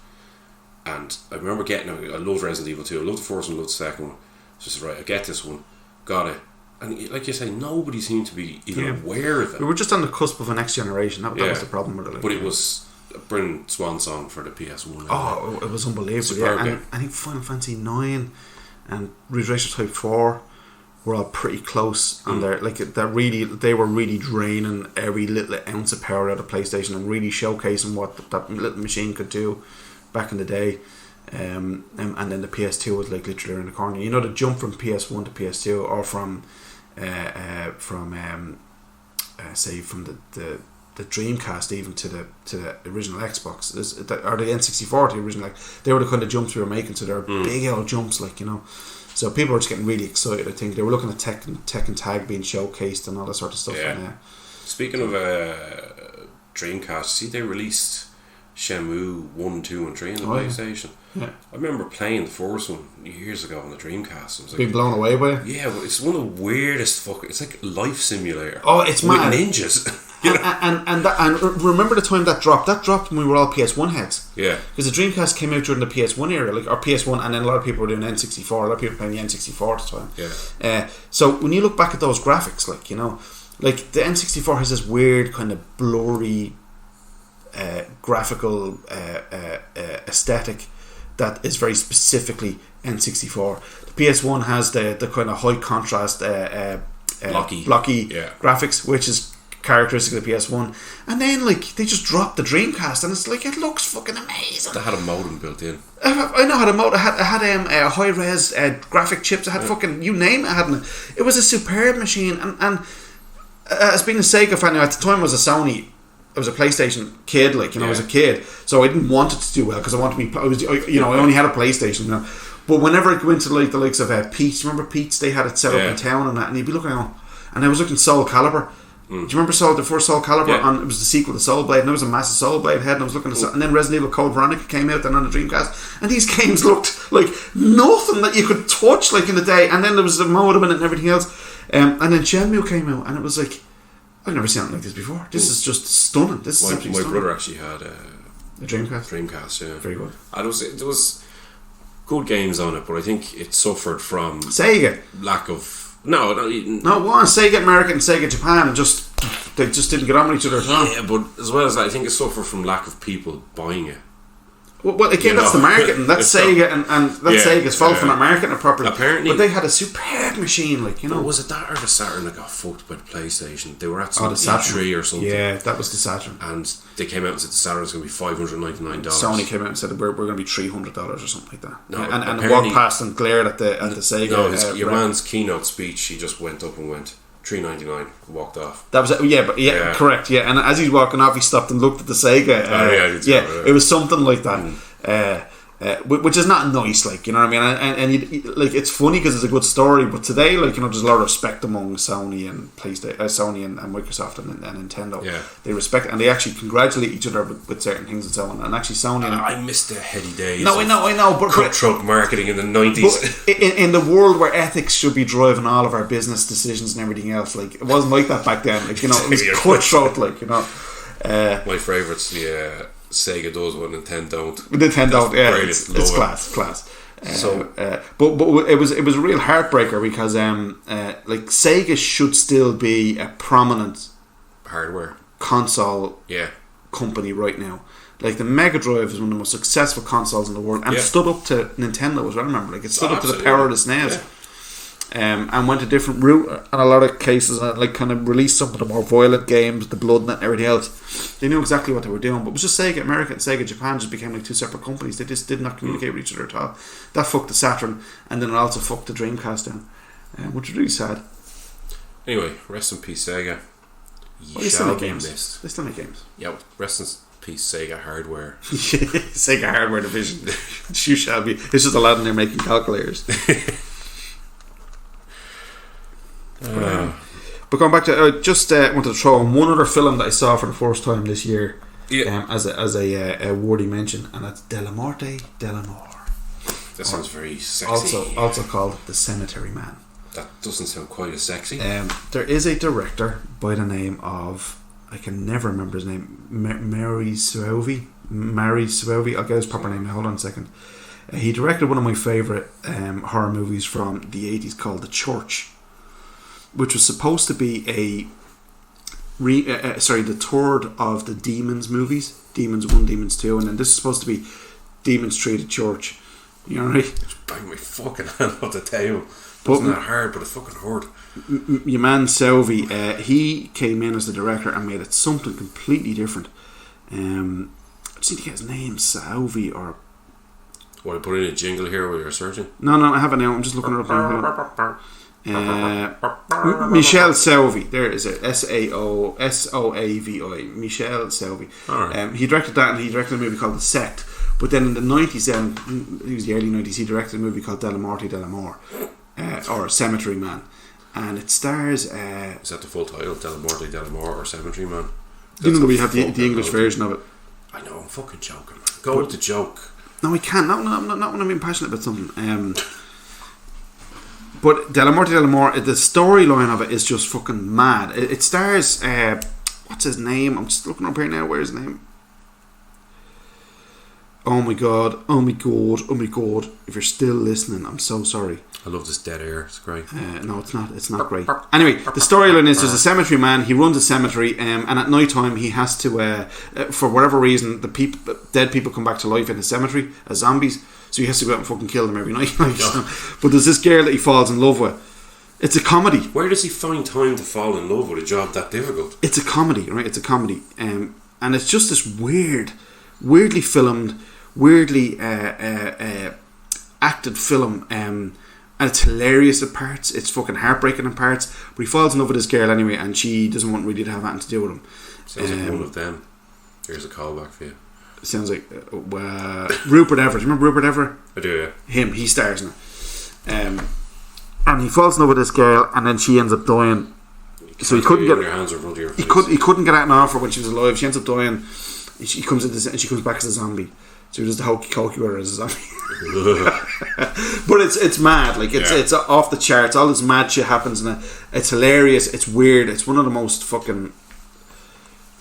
And I remember getting it. I love Resident Evil 2. I love the first one, I love the second one. So I said, right, I get this one, got it. And like you say, nobody seemed to be even aware of it. We were just on the cusp of a next generation. That was the problem with it. But it was a brilliant swan song for the PS1. Oh, it was unbelievable. And I think Final Fantasy 9 and Ridge Racer Type 4 were all pretty close, and they were really draining every little ounce of power out of PlayStation and really showcasing what that little machine could do back in the day. And then the PS2 was like literally around the corner. You know, the jump from PS1 to PS2, or from say from the Dreamcast even to the original Xbox, or the N64 to the original, they were the kind of jumps we were making. So they're big old jumps, So people were just getting really excited. I think they were looking at Tekken Tag being showcased and all that sort of stuff. Yeah. Speaking of Dreamcast, see, they released Shenmue 1, 2 and 3 on the PlayStation. Yeah. I remember playing the first one years ago on the Dreamcast. I was being blown away by it? Yeah, but it's one of the weirdest it's like Life Simulator. Oh, it's mad. With ninjas. and remember the time that dropped? That dropped when we were all PS1 heads. Yeah. Because the Dreamcast came out during the PS1 era, or PS1, and then a lot of people were doing N64. A lot of people playing the N64 at the time. Yeah. So when you look back at those graphics, the N64 has this weird kind of blurry graphical aesthetic that is very specifically N64. The PS1 has the kind of high contrast blocky graphics, which is characteristic of the PS1. And then they just dropped the Dreamcast, and it's it looks fucking amazing. They had a modem built in. I know how to modem. It had high res graphic chips. It had fucking, you name it, hadn't it? It was a superb machine. And as being a Sega fan, at the time I was a Sony. I was a PlayStation kid, I was a kid, so I didn't want it to do well because I wanted to be. I only had a PlayStation, But whenever I go into like the likes of Pete's, remember Pete's? They had it set up in town and that, and you'd be looking at, and I was looking Soul Calibur. Do you remember the first Soul Calibur? Yeah. And it was the sequel to Soul Blade, and there was a massive Soul Blade head, and I was looking at and then Resident Evil Code Veronica came out then on the Dreamcast, and these games looked like nothing that you could touch like in the day, and then there was the modem in it and everything else, and then Shenmue came out, and it was like, I've never seen anything like this before. This is just stunning. This is my brother actually had a Dreamcast, yeah. Very good. And there was good games on it, but I think it suffered from Sega lack of. No, Sega America and Sega Japan they just didn't get on with each other at all. Yeah, but as well as that, I think it suffered from lack of people buying it. Well, again, that's the marketing. That's Sega, and that's Sega's fault for not marketing it properly. Apparently, but they had a superb machine, like, you know. Was it that or the Saturn that got fucked by the PlayStation? They were at some E3 or something. Yeah, that was the Saturn. And they came out and said the Saturn's going to be $599. Sony came out and said we're going to be $300 or something like that. No, and walked past and glared at the Sega. No, your man's keynote speech, he just went up and went $399, walked off. That was it. Correct. Yeah, and as he's walking off, he stopped and looked at the Sega. It was something like that. Which is not nice, like, you know what I mean, and you, like, it's funny because it's a good story, but today, like, you know, there's a lot of respect among Sony and PlayStation, Sony and Microsoft and Nintendo. Yeah, they respect, and they actually congratulate each other with certain things and so on. And actually, Sony. I missed the heady days. No, I know, but cutthroat marketing in the 90s. But in the world where ethics should be driving all of our business decisions and everything else, like, it wasn't like that back then. Like, you know, it was cutthroat, like, you know. My favourite's the Sega does what Nintendo don't. Nintendo, it's class. But it was a real heartbreaker because like, Sega should still be a prominent hardware console company right now. Like, the Mega Drive is one of the most successful consoles in the world, and stood up to Nintendo as well. Remember, like, it stood up to the power of the SNES. And went a different route in a lot of cases, and like kind of released some of the more violent games, the Blood and everything else. They knew exactly what they were doing, but it was just Sega America and Sega Japan just became like two separate companies. They just did not communicate with each other at all. That fucked the Saturn, and then it also fucked the Dreamcast down, which is really sad. Anyway, rest in peace, Sega. They still make games. They still make games. Yeah, rest in peace, Sega Hardware. Sega Hardware division. You shall be. It's just a lad in there making calculators. But going back to, I just wanted to throw in one other film that I saw for the first time this year, as a worthy mention, and that's De La Morte de l'Amor. That sounds very sexy. Also called The Cemetery Man. That doesn't sound quite as sexy. There is a director by the name of, I can never remember his name, Mary Suovi. I'll get his proper name now. Hold on a second. He directed one of my favourite horror movies from the 80s called The Church, which was supposed to be the third of the Demons movies, Demons 1, Demons 2, and then this is supposed to be Demons 3, The Church. You know, right? Just bang my fucking hand off the table. Wasn't that hard, but it fucking hurt. Your man Selvi, he came in as the director and made it something completely different. I just need to get his name, Selvi, or... What, I put in a jingle here while you're searching? No, I have it now. I'm just looking it up now. Michel Selvi, there is it, Saoavi, Michel Selvi. Right. He directed that, and he directed a movie called The Sect. But then in the 90s, it was the early 90s, he directed a movie called De La Morte de l'Amor, or Cemetery Man, and it stars. Is that the full title, De La Morte de l'Amor or Cemetery Man? You know, we have the English version of it. I know, I'm fucking joking, man. Go with the joke. No, I can't. Not when I'm being passionate about something. But De La Morte de l'Amor, the storyline of it is just fucking mad. It stars, what's his name? I'm just looking up here now. Where's his name? Oh my god. If you're still listening, I'm so sorry. I love this dead air. It's great. No, it's not. It's not great. Anyway, the storyline is there's a cemetery man. He runs a cemetery, and at night time he has to, for whatever reason, dead people come back to life in the cemetery as zombies. So he has to go out and fucking kill them every night. But there's this girl that he falls in love with. It's a comedy. Where does he find time to fall in love with a job that difficult? It's a comedy, right? It's a comedy, and it's just this weirdly filmed, weirdly acted film, and it's hilarious at parts. It's fucking heartbreaking in parts. But he falls in love with this girl anyway, and she doesn't want really to have anything to do with him. Sounds like one of them. Here's a callback for you. sounds like Rupert Everett. Do you remember Rupert Everett? I do, yeah. Him, he stars in it. And he falls in love with this girl, and then she ends up dying. So he couldn't get. He couldn't get out an offer when she was alive. She ends up dying. She comes into and she comes back as a zombie. So he does the hokey cokey with her as a zombie. But it's mad. Like it's off the charts. All this mad shit happens in it. It's hilarious. It's weird. It's one of the most fucking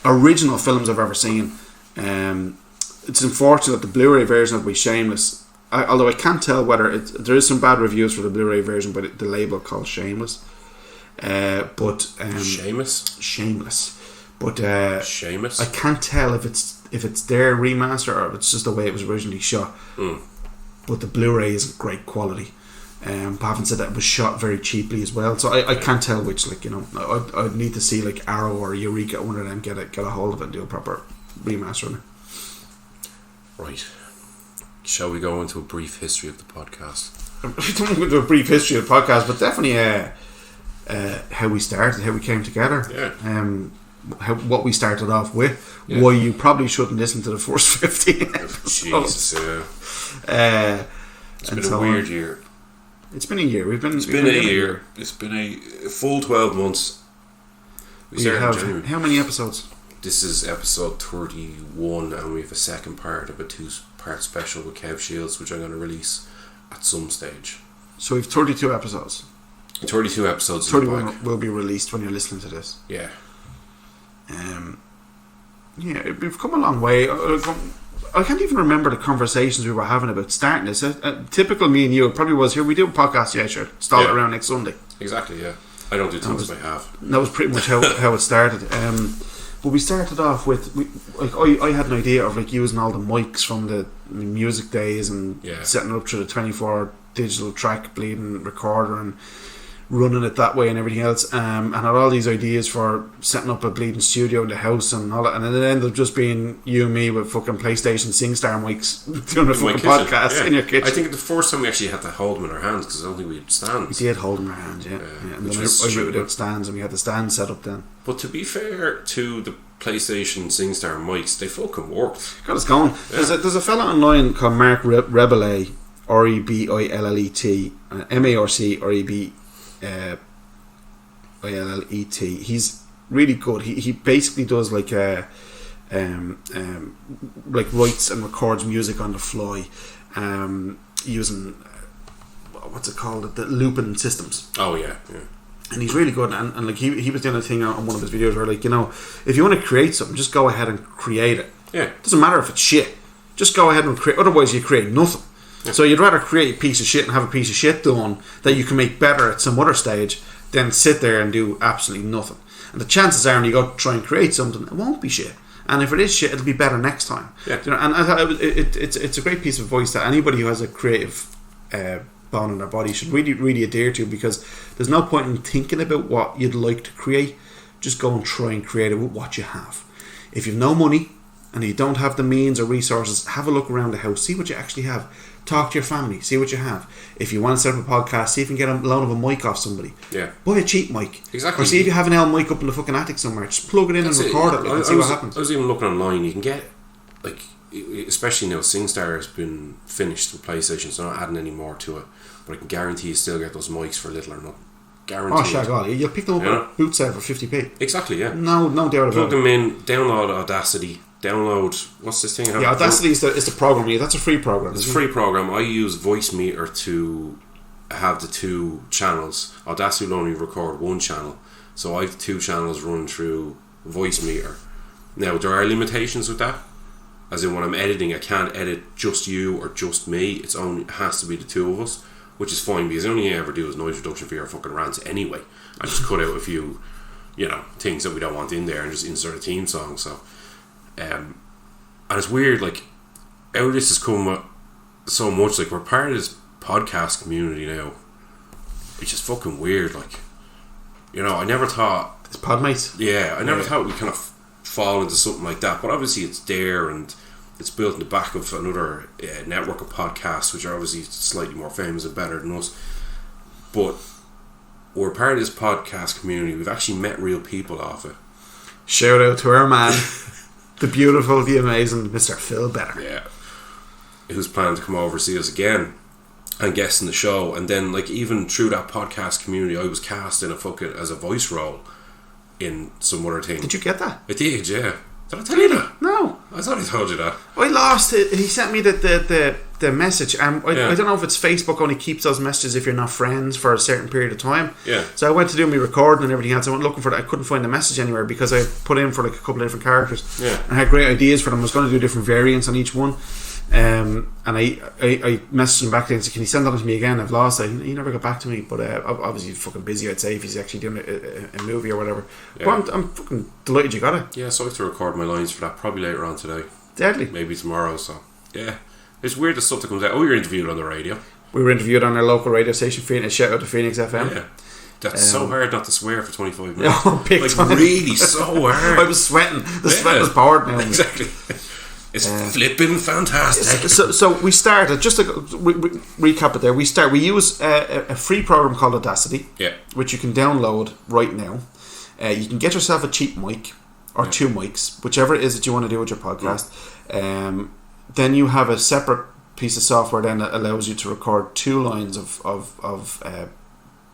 original films I've ever seen. It's unfortunate that the Blu-ray version will be Shameless. Although I can't tell whether there is some bad reviews for the Blu-ray version, but the label called Shameless. Shameless. But Shameless. I can't tell if it's their remaster or if it's just the way it was originally shot. But the Blu-ray isn't great quality. But having said that, it was shot very cheaply as well, so I can't tell which. Like, you know, I'd need to see like Arrow or Eureka, one of them, get a hold of it and do a proper remaster on it. Right. Shall we go into a brief history of the podcast? I don't want to do a brief history of the podcast, but definitely how we started, how we came together. Yeah. What we started off with. Yeah. Why you probably shouldn't listen to the first 15 episodes. Jesus, yeah. It's been a weird year. It's been a year. It's been a year. It's been a full 12 months. We started in January. How many episodes? This is episode 31, and we have a second part of a 2-part special with Kev Shields, which I'm going to release at some stage. So we've 32 episodes. 32 episodes. 31 will be released when you're listening to this. Yeah. Yeah, we've come a long way. I can't even remember the conversations we were having about starting this. Typical me and you, it probably was, here we do a podcast, yeah, sure, stall it around next Sunday. Exactly, yeah. I don't do things by half. That was pretty much how it started. But we started off with, I had an idea of like using all the mics from the music days and setting it up through the 24 digital track bleeding recorder and running it that way and everything else, and had all these ideas for setting up a bleeding studio in the house and all that, and then it ended up just being you and me with fucking PlayStation SingStar mics doing a fucking podcast in your kitchen. I think the first time we actually had to hold them in our hands, because I don't think we had stands. We did hold them in our hands, yeah. And then I routed out stands, and we had the stand set up then. But to be fair to the PlayStation SingStar mics, they fucking worked. Got us going. Yeah. There's a fella online called Mark Rebillet, Rebillet, MARC Illet. He's really good. He basically does like like writes and records music on the fly, using what's it called, the looping systems. Oh yeah. And he's really good, and like he was doing a thing on one of his videos where, like, you know, if you want to create something, just go ahead and create it. Yeah, doesn't matter if it's shit, just go ahead and create, otherwise you create nothing. Yeah. So you'd rather create a piece of shit and have a piece of shit done that you can make better at some other stage than sit there and do absolutely nothing. And the chances are, when you go to try and create something, it won't be shit. And if it is shit, it'll be better next time. Yeah. You know, and I thought it's a great piece of advice that anybody who has a creative bone in their body should really, really adhere to, because there's no point in thinking about what you'd like to create. Just go and try and create it with what you have. If you've no money and you don't have the means or resources, have a look around the house, see what you actually have. Talk to your family, see what you have. If you want to set up a podcast, see if you can get a loan of a mic off somebody. Yeah. Buy a cheap mic. Exactly. Or see if you have an L mic up in the fucking attic somewhere. Just plug it in and record it and see what happens. I was even looking online. You can get, like, especially now SingStar has been finished with PlayStation, so I'm not adding any more to it. But I can guarantee you still get those mics for little or nothing. Guaranteed. Oh, shag on. You'll pick them up at a boot sale for 50p. Exactly, yeah. No doubt about it. Plug them in, download Audacity. Download, what's this thing? Yeah, Audacity is the program. Yeah, that's a free program. It's a free program. I use Voicemeeter to have the 2 channels. Audacity will only record 1 channel, so I have 2 channels run through Voicemeter. Now, there are limitations with that, as in when I'm editing, I can't edit just you or just me. It has to be the 2 of us, which is fine, because the only thing I ever do is noise reduction for your fucking rants anyway. I just cut out a few, things that we don't want in there and just insert a theme song. So and it's weird, like, how this has come so much. Like, we're part of this podcast community now, which is fucking weird. Like, I never thought it's Podmates. Yeah, I never thought we'd kind of fall into something like that. But obviously, it's there, and it's built in the back of another network of podcasts, which are obviously slightly more famous and better than us. But we're part of this podcast community. We've actually met real people off it. Shout out to our man. The beautiful, the amazing Mr. Phil Better. Yeah. Who's planning to come over see us again and guest in the show. And then, like, even through that podcast community, I was cast in as a voice role in some other thing. Did you get that? I did, yeah. Did I tell you that? No. I thought I told you that. I lost it. He sent me the message. I don't know if it's Facebook only keeps those messages if you're not friends for a certain period of time. Yeah. So I went to do my recording and everything else. I went looking for it. I couldn't find the message anywhere because I put in for like a couple of different characters. Yeah. And I had great ideas for them. I was going to do different variants on each one. And I messaged him back then and said, can you send that to me again? I've lost it. He never got back to me, but obviously he's fucking busy, I'd say, if he's actually doing a movie or whatever. Yeah. But I'm fucking delighted you got it. Yeah, so I have to record my lines for that probably later on today. Deadly. Maybe tomorrow, so yeah. It's weird the stuff that comes out. Oh, you're interviewed on the radio. We were interviewed on our local radio station, Phoenix. Shout out to Phoenix FM. Yeah. That's so hard not to swear for 25 minutes. Oh, big like time. Really so hard. I was sweating. The sweat was poured now. Exactly. It's flipping fantastic. So we started, just to recap it there, we use a free program called Audacity, which you can download right now. You can get yourself a cheap mic or two mics, whichever it is that you want to do with your podcast. Then you have a separate piece of software then that allows you to record 2 lines of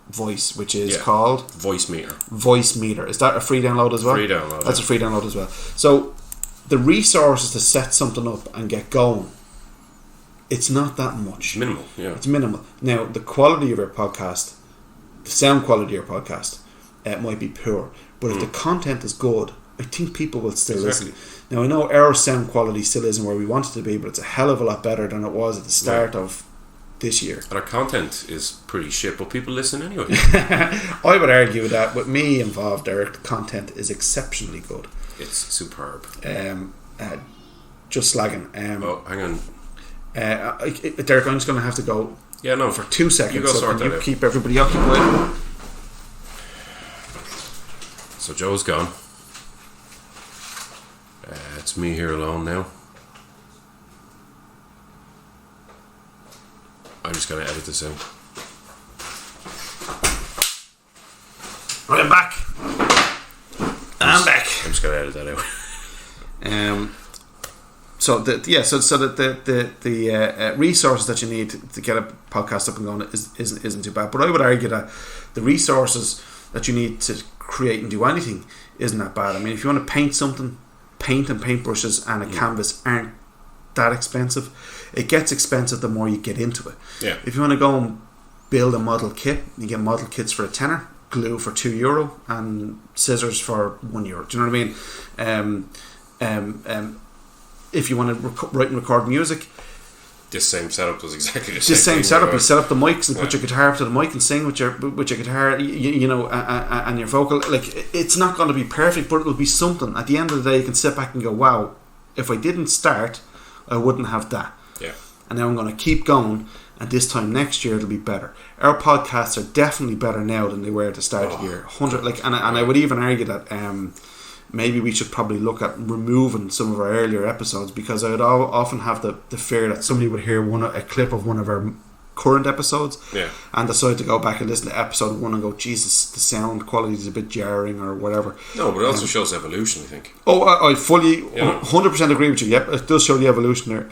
voice, which is called Voicemeeter. Is that a free download as well? Free download. That's a free download as well. So the resources to set something up and get going, it's not that much. Minimal, yeah. It's minimal. Now, the quality of your podcast, the sound quality of your podcast, might be poor, but if the content is good, I think people will still listen. Now, I know our sound quality still isn't where we want it to be, but it's a hell of a lot better than it was at the start of this year. And our content is pretty shit, but people listen anyway. I would argue that with me involved, our content is exceptionally good. It's superb. Just slagging. Oh, hang on. Derek, I'm just going to have to go. Yeah, no, for 2 seconds. You go sort that out. Keep everybody occupied. So Joe's gone. It's me here alone now. I'm just going to edit this out. I'm back. I'm back. I'm just going to edit that out. So the resources that you need to get a podcast up and going isn't too bad. But I would argue that the resources that you need to create and do anything isn't that bad. I mean, if you want to paint something, paint and paintbrushes and a canvas aren't that expensive. It gets expensive the more you get into it. Yeah. If you want to go and build a model kit, you get model kits for €10, glue for €2, and scissors for €1. Do you know what I mean? If you want to write and record music, this same setup was exactly the same setup. You set up the mics and put your guitar up to the mic and sing with your guitar, you know, and your vocal. Like, it's not going to be perfect, but it'll be something. At the end of the day, you can sit back and go, "Wow, if I didn't start, I wouldn't have that." Yeah. And now I'm going to keep going, and this time next year it'll be better. Our podcasts are definitely better now than they were at the start of the year. 100, like, and I would even argue that maybe we should probably look at removing some of our earlier episodes, because I would often have the fear that somebody would hear a clip of one of our current episodes and decide to go back and listen to episode 1 and go, Jesus, the sound quality is a bit jarring or whatever. No, but it also shows evolution, I think. Oh, I fully 100% agree with you. Yep, it does show the evolution there.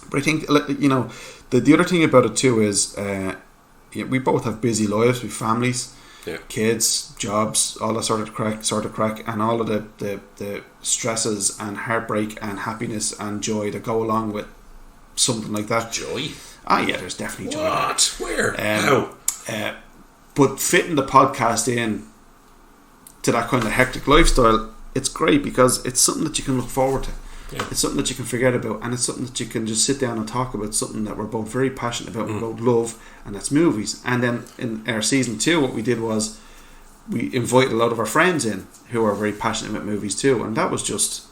But I think, you know, the other thing about it too is we both have busy lives, we have families, kids, jobs, all that sort of crack, and all of the stresses and heartbreak and happiness and joy that go along with something like that. Joy? Ah, yeah, there's definitely joy. What? Where? How? But fitting the podcast in to that kind of hectic lifestyle, it's great because it's something that you can look forward to. Yeah. It's something that you can forget about, and it's something that you can just sit down and talk about, something that we're both very passionate about, we both love, and that's movies. And then in our season 2, what we did was we invited a lot of our friends in who are very passionate about movies too, and that was just,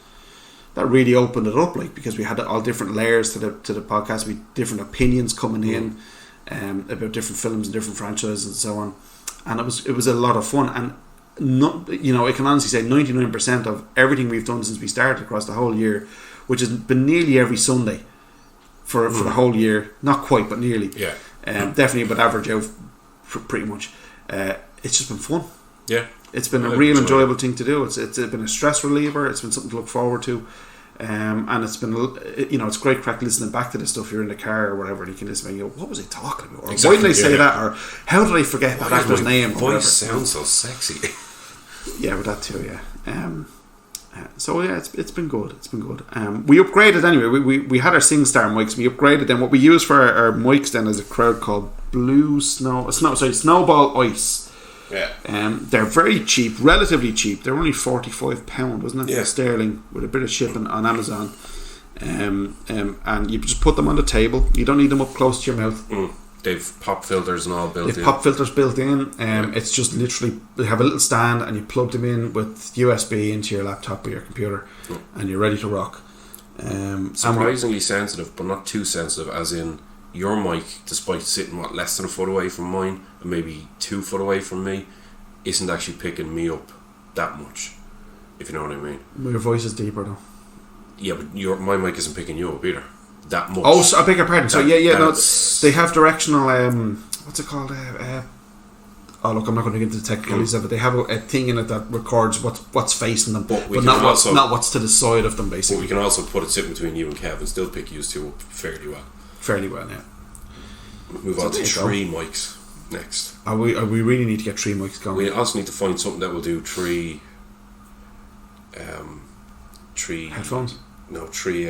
that really opened it up, like, because we had all different layers to the podcast, we had different opinions coming in about different films and different franchises and so on, and it was a lot of fun. And not, you know, I can honestly say 99% of everything we've done since we started across the whole year, which has been nearly every Sunday for the whole year, not quite but nearly, definitely, but average out pretty much, it's just been fun. It's been a real enjoyable thing to do. It's been a stress reliever. It's been something to look forward to. And it's been, it's great crack listening back to this stuff. You're in the car or whatever, and you can listen and you go, what was he talking about? Or why did I say that? Or how did I forget that actor's name? Voice sounds so sexy. Yeah, with that too, yeah. So yeah, it's been good. It's been good. We upgraded anyway. We had our SingStar mics. We upgraded them. What we use for our mics then is a crowd called Snowball Ice. Yeah. They're very cheap, relatively cheap. They're only £45, wasn't it? Yeah. Sterling, with a bit of shipping on Amazon. And you just put them on the table. You don't need them up close to your mouth. They've pop filters and all built in. Pop filters built in. It's just literally, they have a little stand and you plug them in with USB into your laptop or your computer, and you're ready to rock. Surprisingly sensitive, but not too sensitive, as in your mic, despite sitting less than a foot away from mine and maybe 2 foot away from me, isn't actually picking me up that much, if you know what I mean. Your voice is deeper though. Yeah, but my mic isn't picking you up either that much. Oh, so I beg your pardon. So they have directional. What's it called? Oh look, I'm not going to get into the technicalities of it. They have a thing in it that records what's facing them, but not what's to the side of them, basically. But we can also put it sitting between you and Kev and still pick you two up fairly well. Fairly well, yeah. Move on to 3 mics next. We really need to get 3 mics going. We also need to find something that will do 3 headphones. No, 3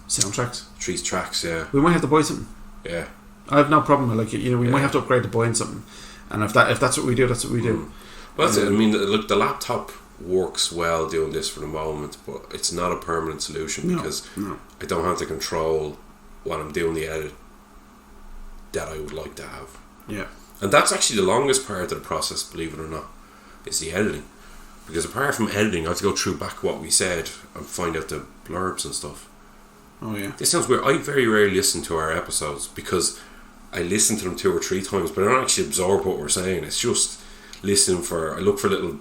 soundtracks. 3 tracks. Yeah. We might have to buy something. Yeah. I have no problem. Like we might have to upgrade to buying something. And if that's what we do, that's what we do. Well, that's it. I mean, look, the laptop works well doing this for the moment, but it's not a permanent solution because I don't have to control when I'm doing the edit that I would like to have. Yeah. And that's actually the longest part of the process, believe it or not, is the editing. Because apart from editing, I have to go through back what we said and find out the blurbs and stuff. Oh yeah. This sounds weird. I very rarely listen to our episodes because I listen to them 2 or 3 times, but I don't actually absorb what we're saying. It's just listening I look for little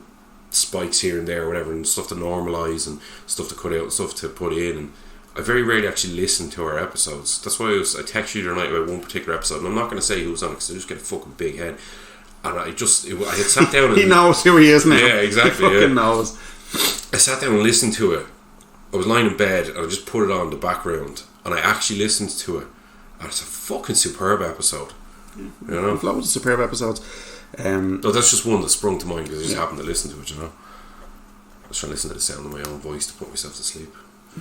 spikes here and there or whatever, and stuff to normalise and stuff to cut out and stuff to put in, and I very rarely actually listen to our episodes. That's why I texted you the other night about one particular episode, and I'm not going to say who's on it because I just get a fucking big head. And I had sat down and... He knows who he is now. Yeah, exactly. He fucking knows. I sat down and listened to it. I was lying in bed and I just put it on the background and I actually listened to it, and it's a fucking superb episode. You know? Loads of superb episodes. No, that's just one that sprung to mind because I just happened to listen to it, you know. I was trying to listen to the sound of my own voice to put myself to sleep.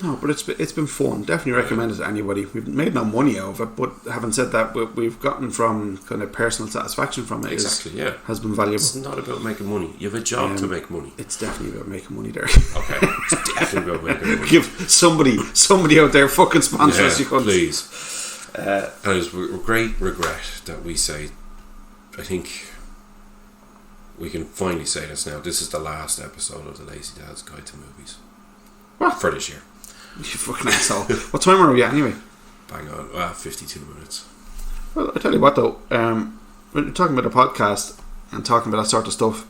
No, but it's been fun. Definitely recommend it to anybody. We've made no money out of it, but having said that, we've gotten from kind of personal satisfaction from it. Exactly, has been valuable. It's not about making money. You have a job to make money. It's definitely about making money there. Okay, it's definitely about making money. Give somebody out there fucking sponsor us, you cunts. Please. And it's with great regret that we say, I think we can finally say this now, this is the last episode of the Lazy Dad's Guide to Movies. What? For this year. You fucking asshole. What time are we at anyway? Bang on. 52 minutes. Well, I tell you what though, when you're talking about a podcast and talking about that sort of stuff,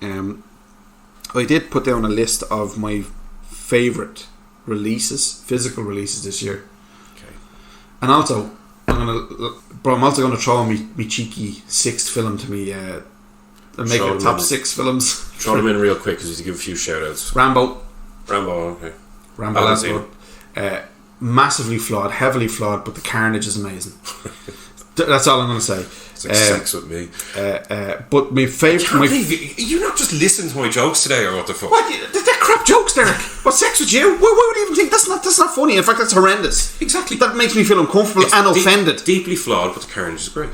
I did put down a list of my favourite physical releases this year. Okay. And also, I'm also going to throw in me cheeky 6th film to me, and make it top 6 films. Throw them in real quick because you need to give a few shout outs. Rambo, okay. Rambo Last Blood. Massively flawed, heavily flawed, but the carnage is amazing. That's all I'm going to say. It's like sex with me. But my favourite... You not just listen to my jokes today, or what the fuck? What? They're crap jokes, Derek. What, sex with you? Why would you even think that's not funny? In fact, that's horrendous. Exactly. That makes me feel uncomfortable and offended. Deeply flawed, but the carnage is great.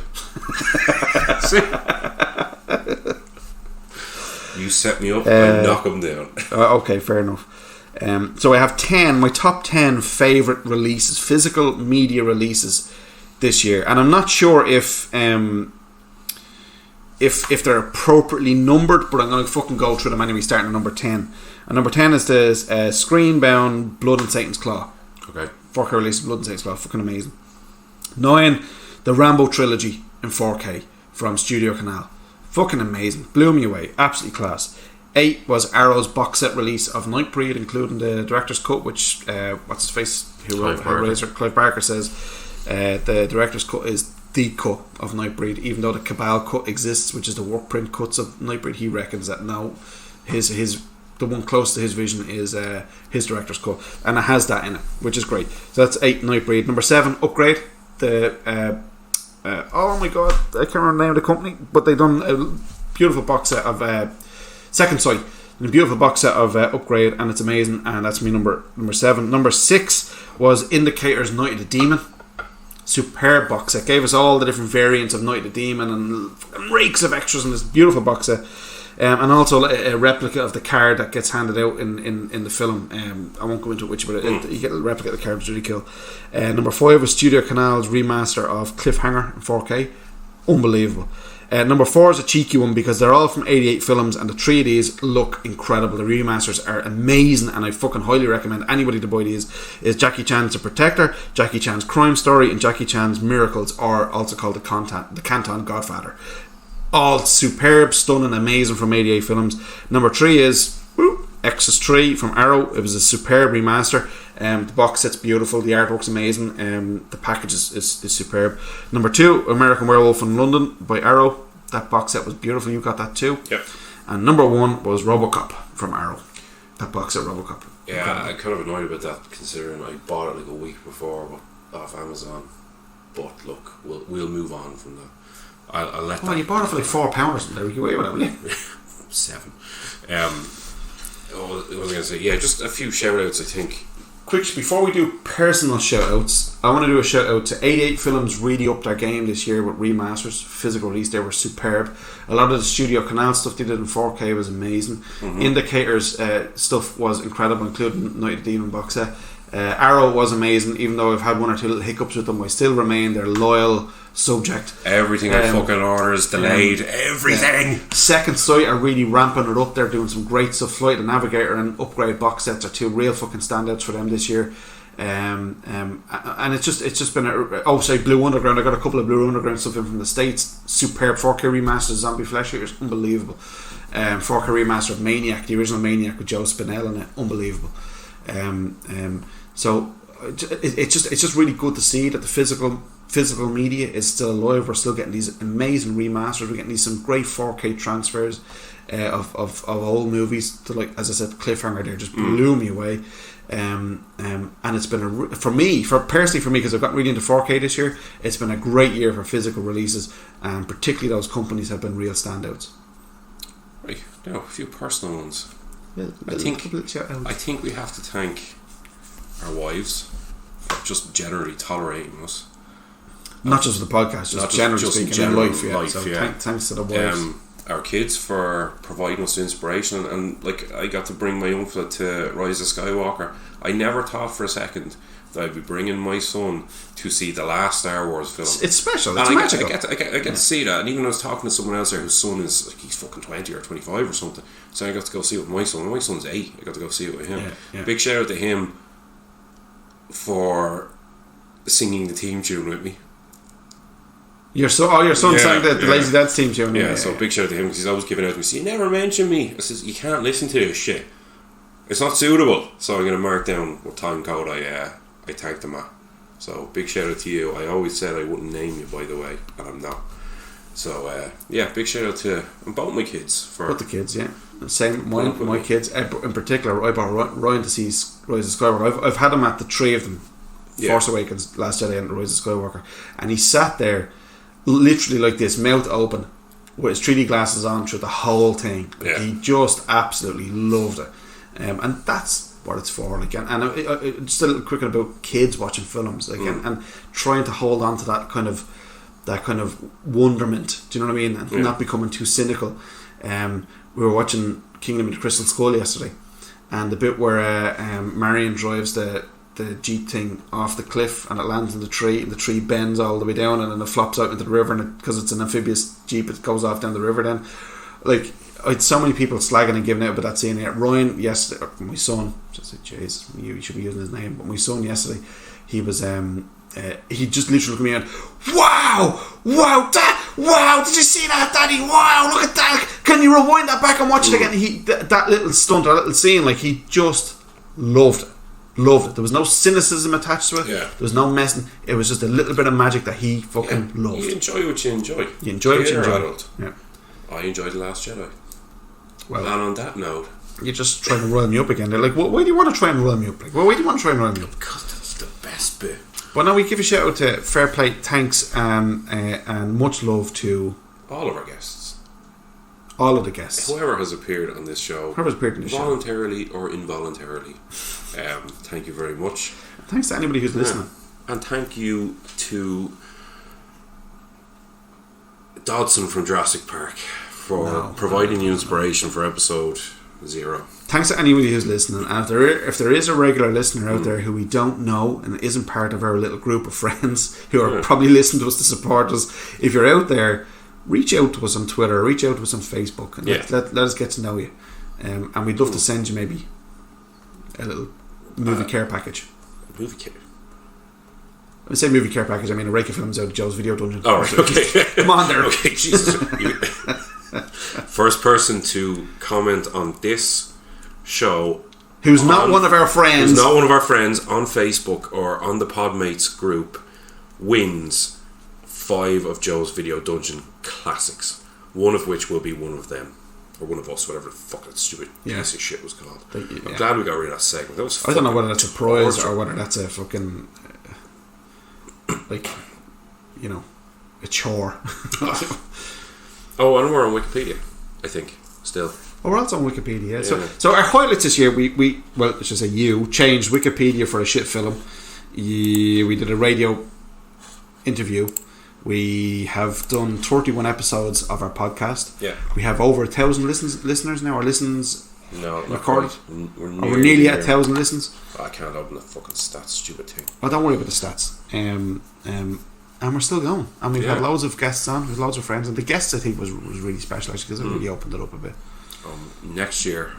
You set me up, I knock them down. Okay, fair enough. So I have my top 10 favourite releases, physical media releases this year, and I'm not sure if they're appropriately numbered, but I'm going to fucking go through them anyway, starting at number 10. And number 10 is the screen-bound Blood and Satan's Claw. Okay. 4K release of Blood and Satan's Claw, fucking amazing. 9, the Rambo trilogy in 4K from Studio Canal. Fucking amazing. Blew me away. Absolutely class. 8 was Arrow's box set release of Nightbreed, including the director's cut, which what's his face who wrote Hellraiser, Clive Barker says the director's cut is the cut of Nightbreed, even though the Cabal cut exists, which is the work print cuts of Nightbreed. He reckons that no, the one close to his vision is his director's cut, and it has that in it, which is great. So that's 8 Nightbreed. Number 7, Upgrade. Oh my god, I can't remember the name of the company, but they done a beautiful box set of Second Sight, a beautiful box set of Upgrade, and it's amazing. And that's me number 7. Number 6 was Indicators Night of the Demon. Superb box set, gave us all the different variants of Night of the Demon and rakes of extras in this beautiful box set. And also a replica of the card that gets handed out in the film. I won't go into which, but you get a replica of the card, which is really cool. Number 5 was Studio Canal's remaster of Cliffhanger in 4K. Unbelievable. Number 4 is a cheeky one because they're all from 88 films, and the 3 of these look incredible. The remasters are amazing, and I fucking highly recommend anybody to buy these. Is Jackie Chan's The Protector, Jackie Chan's Crime Story, and Jackie Chan's Miracles, or also called the Canton Godfather. All superb, stunning, amazing from 88 films. Number 3 is Exodus 3 from Arrow. It was a superb remaster. The box set's beautiful. The artwork's amazing. The package is superb. Number 2, American Werewolf in London by Arrow. That box set was beautiful. You got that too. Yep. And number 1 was RoboCop from Arrow. That box set, RoboCop. Yeah, I'm kind of annoyed about that, considering I bought it like a week before off Amazon. But look, we'll move on from that. I'll let that. Well, you bought it for like £4 or something. You can wait with it, will you? 7. What was I going to say? Yeah, just a few shout outs, I think. Quick, before we do personal shout outs, I want to do a shout out to 88 Films. Really upped their game this year with remasters, physical release. They were superb. A lot of the Studio Canal stuff they did in 4K was amazing. Mm-hmm. Indicators stuff was incredible, including Night of the Demon box set. Arrow was amazing, even though I've had one or two little hiccups with them. I still remain their loyal subject. Everything I fucking orders delayed. Everything. Second Sight are really ramping it up. They're doing some great stuff. Flight of Navigator and Upgrade box sets are 2 real fucking standouts for them this year. And it's just been Blue Underground. I got a couple of Blue Underground stuff in from the States. Superb 4K remaster Zombie Flesh Eaters, unbelievable. 4K remaster of Maniac, the original Maniac with Joe Spinell in it, unbelievable. So it's just really good to see that the physical media is still alive. We're still getting these amazing remasters. We're getting some great 4K transfers of old movies to, like, as I said, Cliffhanger there just blew me away. And it's been personally for me, because I've gotten really into 4K this year, it's been a great year for physical releases, and particularly those companies have been real standouts. Right, now a few personal ones. I think we have to thank our wives for just generally tolerating us. Not just the podcast, just generally speaking in life. Thanks to the wives. Our kids for providing us inspiration, and like, I got to bring my young fella to Rise of Skywalker. I never thought for a second that I'd be bringing my son to see the last Star Wars film. It's special. It's magical. I get to see that, and even I was talking to someone else there whose son is like, he's fucking 20 or 25 or something. So I got to go see it with my son. My son's 8. I got to go see it with him. Yeah. Big shout out to him for singing the theme tune with me. Your son sang the Lazy Dad's theme tune. Yeah, so big shout out to him, because he's always giving out to me. So you never mention me. I says, you can't listen to this shit. It's not suitable. So I'm going to mark down what time code I thanked him at. So big shout out to you. I always said I wouldn't name you, by the way, and I'm not. So big shout out to both my kids for both the kids. Yeah, same. My kids in particular. I brought Ryan to see Rise of Skywalker. I've had him at the 3 of them. Force Awakens, Last Jedi, and Rise of Skywalker, and he sat there literally like this, mouth open, with his 3D glasses on through the whole thing. He just absolutely loved it, and that's what it's for. Like, and just a little quick about kids watching films, like, and trying to hold on to that kind of wonderment. Do you know what I mean? And not becoming too cynical. We were watching Kingdom of the Crystal Skull yesterday, and the bit where Marion drives the Jeep thing off the cliff and it lands in the tree, and the tree bends all the way down, and then it flops out into the river, and because it's an amphibious Jeep, it goes off down the river. Then, like, I had so many people slagging and giving out about that scene. Ryan yesterday, my son, just like, jeez, you should be using his name, but my son yesterday, he was he just literally looked at me and, wow, did you see that, Daddy? Wow, look at that, can you rewind that back and watch it again? That little stunt, that little scene, like, he just loved it. Loved it. There was no cynicism attached to it. Yeah. There was no messing. It was just a little bit of magic that he fucking loved. You enjoy what you enjoy. You enjoy what you enjoy. Adult. Yeah. I enjoyed The Last Jedi. Well, and on that note, you're just trying to roll me up again. They're like, why do you want to try and roll me up? Like, why do you want to try and roll me up? because that's the best bit. But now we give a shout out to Fair Play, thanks, and much love to all of our guests, all of the guests, whoever has appeared on this show, voluntarily or involuntarily. Thank you very much. Thanks to anybody who's listening, and thank you to Dodson from Jurassic Park for providing you inspiration for episode 0. Thanks to anybody who's listening, and if there is a regular listener out there who we don't know and isn't part of our little group of friends who are probably listening to us to support us, if you're out there, reach out to us on Twitter, reach out to us on Facebook, and let us get to know you. And we'd love to send you maybe a little movie care package. Movie care? When I say movie care package, I mean a rake of films out of Joe's Video Dungeon. Oh, right, okay. Come on there. Okay, Jesus. First person to comment on this show who's not one of our friends on Facebook or on the Podmates group wins 5 of Joe's Video Dungeon classics, one of which will be one of them or one of us, whatever the fuck that stupid piece of shit was called. I'm glad we got rid of that segment. That was I don't know whether that's a prize or whether that's a fucking like, you know, a chore. Oh, and we're on Wikipedia, I think, still. Oh, we're also on Wikipedia. Yeah. So our highlights this year, we well, I should say you changed Wikipedia for a shit film. We did a radio interview. We have done 31 episodes of our podcast. Yeah. We have over 1,000 listeners now. Our listens recorded. We're nearly at 1,000 listens. I can't open the fucking stats, stupid thing. Oh, don't worry about the stats. And we're still going. And we've had loads of guests on, with loads of friends. And the guests, I think, was really special, actually, because it really opened it up a bit. Next year,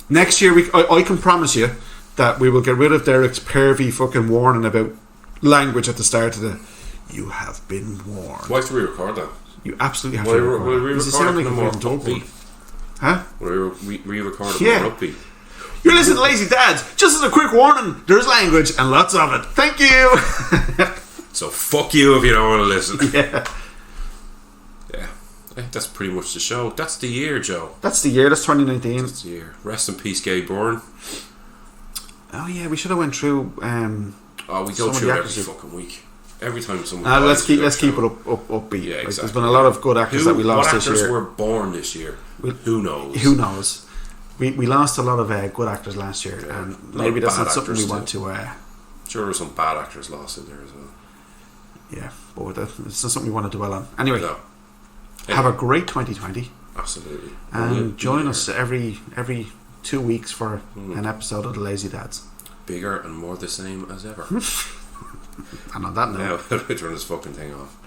I can promise you that we will get rid of Derek's pervy fucking warning about language at the start of the "you have been warned." Why have to re-record that? You absolutely have to re-record. Will we re-record it more upbeat? Huh? Will we re-record it more upbeat? You're listening to Lazy Dads. Just as a quick warning, there's language and lots of it. Thank you. So fuck you if you don't want to listen. Yeah. That's pretty much the show. That's the year, Joe. That's the year. That's 2019. That's the year. Rest in peace, Gay Bourne. Oh yeah, we should have went through. We go through every fucking week. Every time someone. Let's keep it upbeat. Yeah, exactly. There's been a lot of good actors that we lost this year. What actors were born this year? Who knows? Who knows? We lost a lot of good actors last year, and maybe that's not something we want to. Sure, there were some bad actors lost in there as well. Yeah, but it's not something we want to dwell on. Anyway, have a great 2020. Absolutely. And join us every 2 weeks for an episode of The Lazy Dads. Bigger and more the same as ever. And on that note, now, turn this fucking thing off.